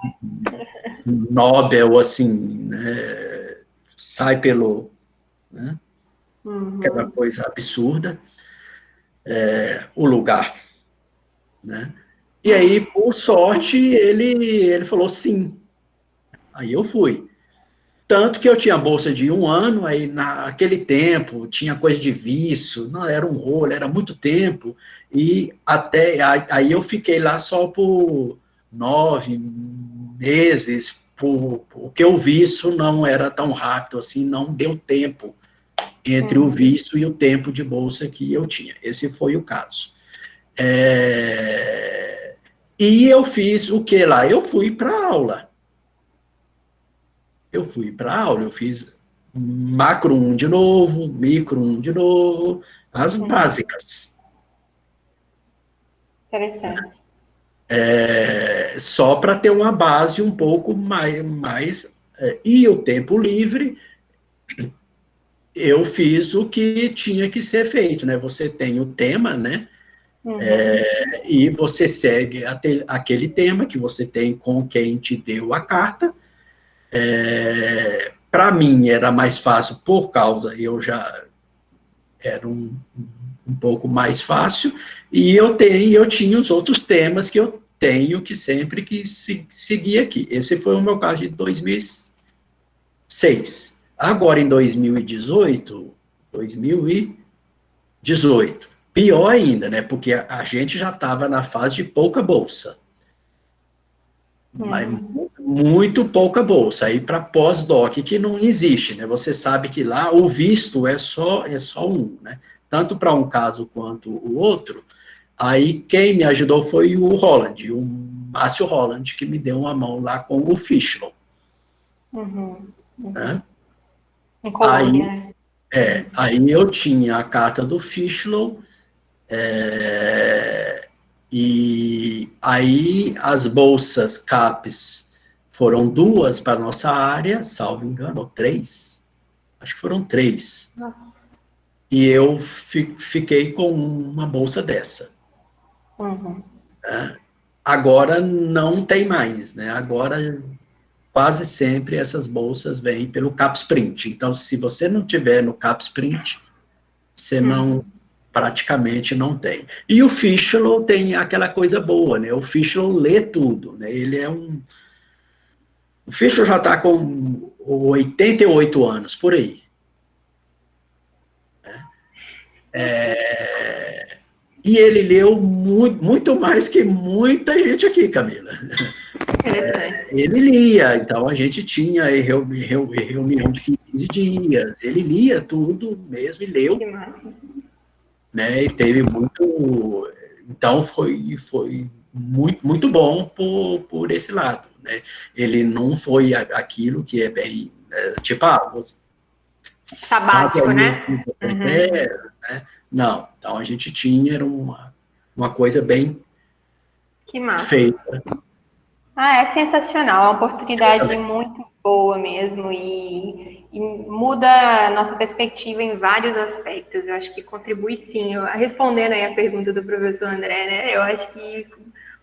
Nobel, assim, né? Sai pelo... Né? Aquela coisa absurda. O lugar, né? E aí, por sorte, ele falou sim. Aí eu fui. Tanto que eu tinha bolsa de 1 ano, aí naquele tempo tinha coisa de vício, não era um rolo, era muito tempo, e até aí eu fiquei lá só por 9 meses, porque o vício não era tão rápido assim, não deu tempo entre o vício e o tempo de bolsa que eu tinha. Esse foi o caso. E eu fiz o que lá? Eu fui para aula. Eu fiz macro 1 de novo, micro 1 de novo, as básicas. Interessante. Só para ter uma base um pouco mais e o tempo livre, eu fiz o que tinha que ser feito, né? Você tem o tema, né? E você segue aquele tema que você tem com quem te deu a carta. Para mim era mais fácil por causa, eu já era um pouco mais fácil, e eu tinha os outros temas que eu tenho que sempre que seguir aqui. Esse foi o meu caso de 2006. Agora, em 2018, pior ainda, né? Porque a gente já estava na fase de pouca bolsa. Mas muito pouca bolsa. Aí para pós-doc, que não existe, né? Você sabe que lá o visto é só um, né? Tanto para um caso quanto o outro. Aí quem me ajudou foi o Holland, o Márcio Holland, que me deu uma mão lá com o Fischl. Né? Em Colômbia, né? Aí eu tinha a carta do Fischl E aí as bolsas CAPES foram 2 para a nossa área, salvo engano, ou 3, acho que foram 3. E eu fiquei com uma bolsa dessa. Uhum. Agora não tem mais, né? Agora quase sempre essas bolsas vêm pelo CapsPrint. Então, se você não tiver no CapsPrint, você não, praticamente não tem. E o Fischl tem aquela coisa boa, né? O Fischl lê tudo, né? Ele é um... O Fischl já está com 88 anos, por aí. E ele leu muito mais que muita gente aqui, Camila. Interessante. Ele lia, então a gente tinha reunião de 15 dias, ele lia tudo mesmo e leu, Que massa. né? E teve muito. Então foi muito bom por esse lado, né? Ele não foi aquilo que é bem. Tipo, você faz Sabático, aí o né? que você Uhum. quer, né? Não, então a gente tinha era uma coisa bem Que massa. feita. Ah, é sensacional, é uma oportunidade muito boa mesmo e muda a nossa perspectiva em vários aspectos. Eu acho que contribui sim. Respondendo aí a pergunta do professor André, né? Eu acho que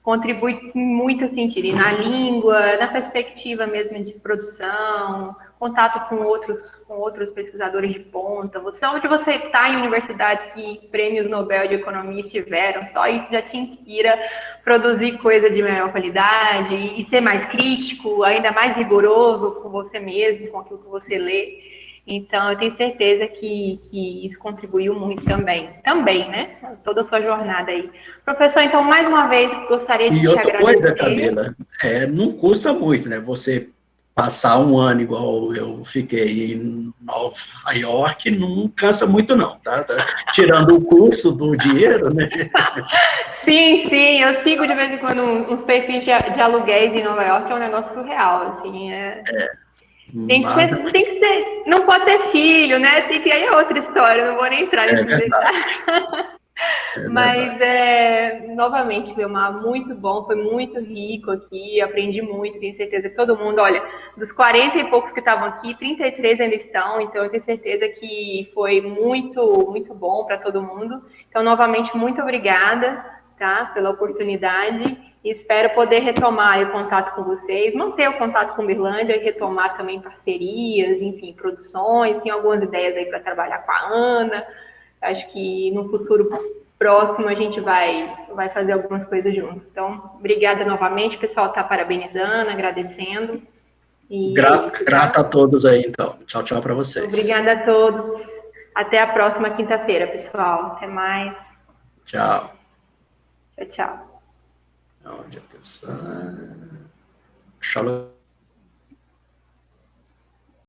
contribui em muito sentido, e na língua, na perspectiva mesmo de produção, contato com outros pesquisadores de ponta. Onde você está em universidades que prêmios Nobel de Economia estiveram, só isso já te inspira a produzir coisa de melhor qualidade e ser mais crítico, ainda mais rigoroso com você mesmo, com aquilo que você lê. Então, eu tenho certeza que isso contribuiu muito também. Também, né? Toda a sua jornada aí. Professor, então, mais uma vez, gostaria de E te outra coisa, agradecer. Camila, não custa muito, né? Você passar um ano igual eu fiquei em Nova York, não cansa muito não, tá? Tirando o custo do dinheiro, né? Sim, sim, eu sigo de vez em quando uns perfis de aluguéis em Nova York, é um negócio surreal, assim, Mas tem que ser, não pode ter filho, né? Aí é outra história, não vou nem entrar é nesses verdade, detalhes. é verdade. Mas, novamente, Vilmar, muito bom, foi muito rico aqui, aprendi muito, tenho certeza que todo mundo, olha, dos 40 e poucos que estavam aqui, 33 ainda estão, então eu tenho certeza que foi muito bom para todo mundo. Então, novamente, muito obrigada, tá, pela oportunidade e espero poder retomar o contato com vocês, manter o contato com a Berlândia e retomar também parcerias, enfim, produções, tem algumas ideias aí para trabalhar com a Ana. Acho que no futuro próximo a gente vai fazer algumas coisas juntos. Então, obrigada novamente, o pessoal está parabenizando, agradecendo. E é isso, Grato a tá? todos aí, então. Tchau, tchau para vocês. Obrigada a todos. Até a próxima quinta-feira, pessoal. Até mais. Tchau. Tchau, tchau. Onde é que está? Shalom.